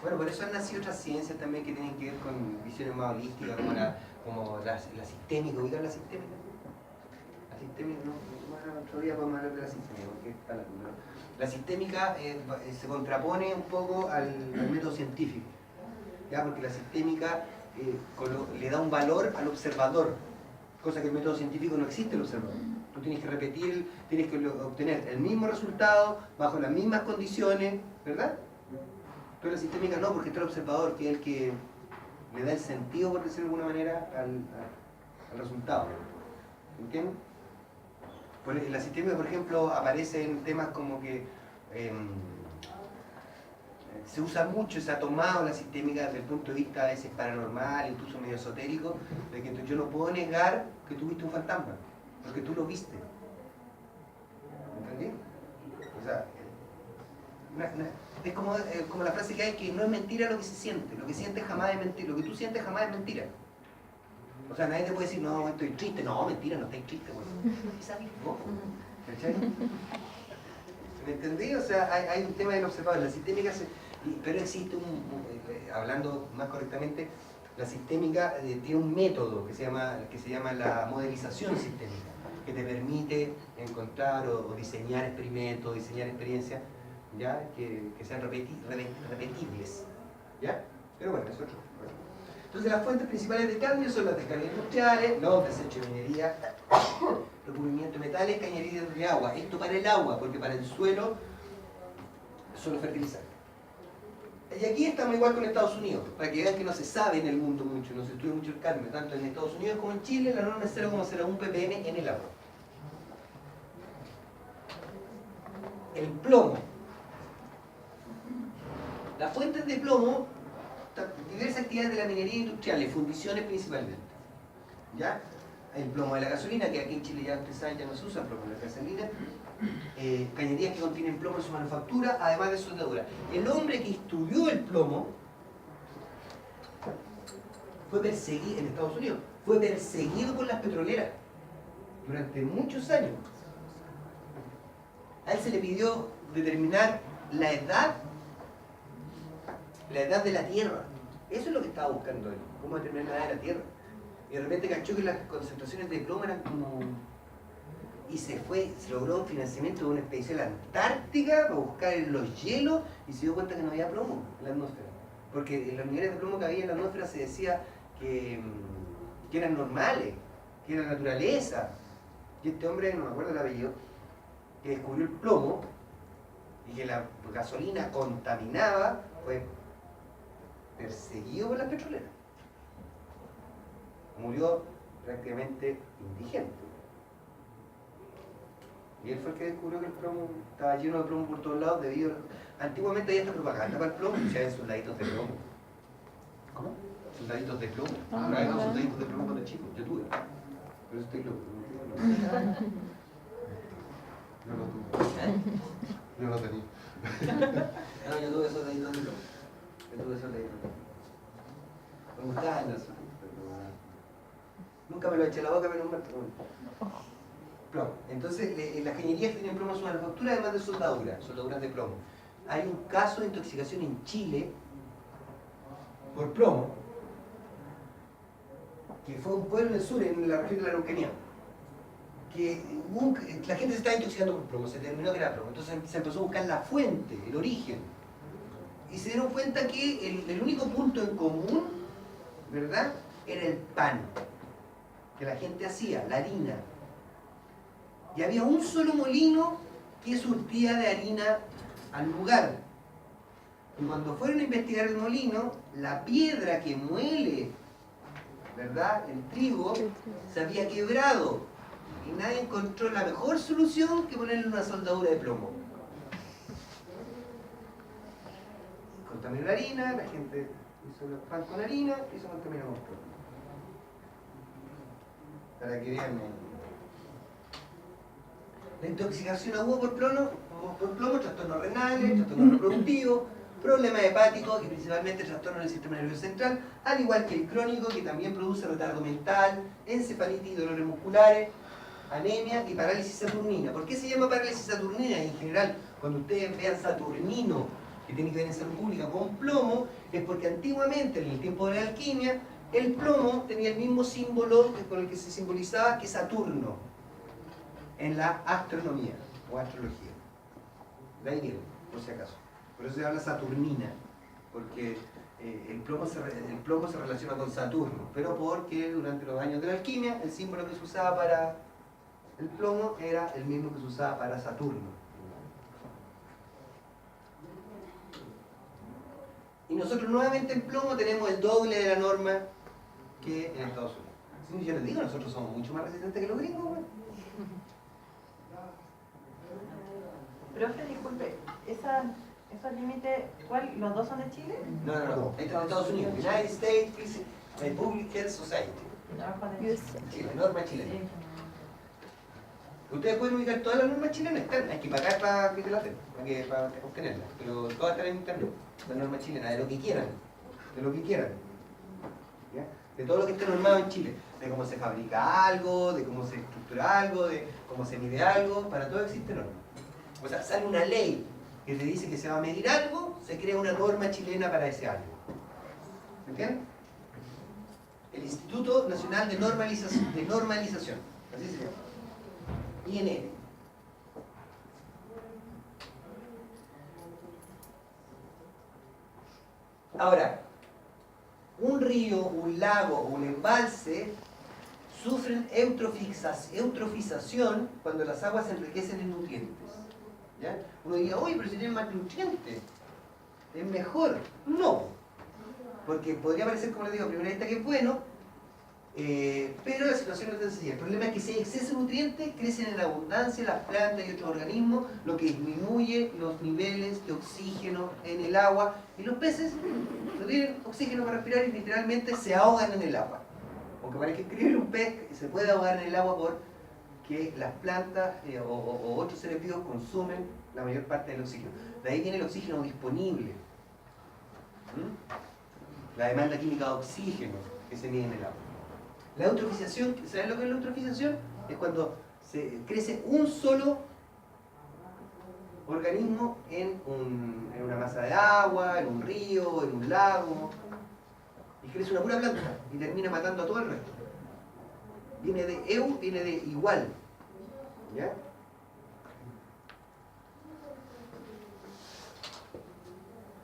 Bueno, por eso han nacido otras ciencias también que tienen que ver con visiones más holísticas, como la sistémica. ¿Ubican la sistémica? La sistémica, no, bueno, otro día podemos hablar de la sistémica, porque está la sistémica se contrapone un poco al método científico, ¿ya? Porque la sistémica le da un valor al observador, cosa que el método científico no existe el observador. Tú tienes que repetir, tienes que obtener el mismo resultado, bajo las mismas condiciones, ¿verdad? Pero la sistémica no, porque está el observador, que es el que le da el sentido, por decirlo de alguna manera, al resultado. ¿Entiendes? La sistémica, por ejemplo, aparece en temas como que se usa mucho, se ha tomado la sistémica desde el punto de vista a veces paranormal, incluso medio esotérico, de que yo no puedo negar que tú viste un fantasma, porque tú lo viste. ¿Entendí? O sea, es como la frase que hay, que no es mentira lo que se siente, lo que sientes jamás es mentira, lo que tú sientes jamás es mentira. O sea, nadie te puede decir, no, estoy triste, no, mentira, no estoy triste, bueno. ¿Sabes vos? ¿Cachai? ¿Me entendí? O sea, hay un tema del observador, la sistémica, pero existe hablando más correctamente, la sistémica tiene un método que se llama la modelización sistémica, que te permite encontrar o diseñar experimentos, diseñar experiencias, ¿ya? Que sean repetibles, ¿ya? Pero bueno, es otro. Entonces las fuentes principales de cadmio son las descargas industriales, los desechos de minería, recubrimiento de metales, cañería de agua. Esto para el agua, porque para el suelo fertilizante. Y aquí estamos igual con Estados Unidos, para que vean que no se sabe en el mundo mucho, no se estudia mucho el cadmio, tanto en Estados Unidos como en Chile. La norma es 0,01 ppm en el agua. El plomo. Las fuentes de plomo, diversas actividades de la minería industrial, fundiciones principalmente. ¿Ya? El plomo de la gasolina, que aquí en Chile ya ustedes saben ya no se usa el plomo de la gasolina. Cañerías que contienen plomo en su manufactura, además de soldadura. El hombre que estudió el plomo fue perseguido en Estados Unidos, fue perseguido por las petroleras durante muchos años. A él se le pidió determinar la edad de la Tierra. Eso es lo que estaba buscando él, cómo determinar la edad de la Tierra. Y de repente cachó que las concentraciones de plomo eran como... Y se logró un financiamiento de una expedición a la Antártica para buscar los hielos y se dio cuenta que no había plomo en la atmósfera. Porque en los niveles de plomo que había en la atmósfera se decía que eran normales, que era naturaleza. Y este hombre, no me acuerdo el apellido, que descubrió el plomo y que la gasolina contaminaba, fue perseguido por las petroleras. Murió prácticamente indigente. Y él fue el que descubrió que el plomo estaba lleno de plomo por todos lados debido a... Antiguamente había esta propaganda para el plomo, se llaman soldaditos de plomo. ¿Cómo? Soldaditos de plomo. Traían soldaditos de plomo cuando chico, yo tuve. Pero eso estoy loco. Yo lo tuve. Yo lo tenía. No, yo tuve soldaditos de plomo. Yo tuve soldaditos de plomo. Me gustaban los soldaditos de plomo. Nunca me lo eché a la boca, pero nunca plomo. Entonces, las cañerías tienen plomo en su manufactura, además de soldaduras de plomo. Hay un caso de intoxicación en Chile por plomo, que fue un pueblo en el sur, en la región de la Araucanía, que la gente se estaba intoxicando por plomo, se determinó que era plomo. Entonces se empezó a buscar la fuente, el origen, y se dieron cuenta que el único punto en común, ¿verdad?, era el pan que la gente hacía, la harina. Y había un solo molino que surtía de harina al lugar. Y cuando fueron a investigar el molino, la piedra que muele, ¿verdad?, el trigo, se había quebrado. Y nadie encontró la mejor solución que ponerle una soldadura de plomo. Contaminó la harina, la gente hizo el pan con harina y se contaminó con plomo. Para que vean. La intoxicación aguda por plomo, trastornos renales, trastornos reproductivos, Problemas hepáticos y principalmente trastornos del sistema nervioso central, al igual que el crónico, que también produce retardo mental, encefalitis y dolores musculares, anemia y parálisis saturnina. ¿Por qué se llama parálisis saturnina? En general, cuando ustedes vean Saturnino, que tiene que ver en salud pública, con plomo, es porque antiguamente, en el tiempo de la alquimia, el plomo tenía el mismo símbolo con el que se simbolizaba que Saturno en la astronomía o astrología. De ahí viene, por si acaso. Por eso se habla Saturnina, porque el plomo se relaciona con Saturno, pero porque durante los años de la alquimia el símbolo que se usaba para el plomo era el mismo que se usaba para Saturno. Y nosotros nuevamente en plomo tenemos el doble de la norma que en Estados Unidos. Si yo les digo, nosotros somos mucho más resistentes que los gringos, ¿no? Profe, disculpe, esos límites, ¿cuál? ¿Los dos son de Chile? No. Este es de Estados Unidos. United States Republic Health Society. Chile, norma chilena. Ustedes pueden ubicar todas las normas chilenas, hay que pagar para que te las den, para obtenerlas, pero todas están en internet, las normas chilenas, de lo que quieran, ¿ya? De todo lo que esté normado en Chile, de cómo se fabrica algo, de cómo se estructura algo, de cómo se mide algo, para todo existe norma. O sea, sale una ley que te dice que se va a medir algo, se crea una norma chilena para ese algo. ¿Me entienden? El Instituto Nacional de Normalización, así se llama. INN. Ahora, un río, un lago o un embalse sufren eutrofización cuando las aguas se enriquecen en nutrientes. ¿Ya? Uno diría, oye, pero si tienen más nutrientes, es mejor. No, porque podría parecer, como les digo, a primera vista que es bueno, pero la situación no es tan sencilla. El problema es que si hay exceso de nutrientes, crecen en abundancia las plantas y otros organismos, lo que disminuye los niveles de oxígeno en el agua, y los peces no tienen oxígeno para respirar y literalmente se ahogan en el agua. Aunque parezca escribir, un pez se puede ahogar en el agua porque las plantas o otros seres vivos consumen la mayor parte del oxígeno. De ahí viene el oxígeno disponible. La demanda química de oxígeno que se mide en el agua. La eutrofización, ¿saben lo que es la eutrofización? Es cuando se crece un solo organismo en una masa de agua, en un río, en un lago, y crece una pura planta y termina matando a todo el resto. Viene de igual, ¿ya?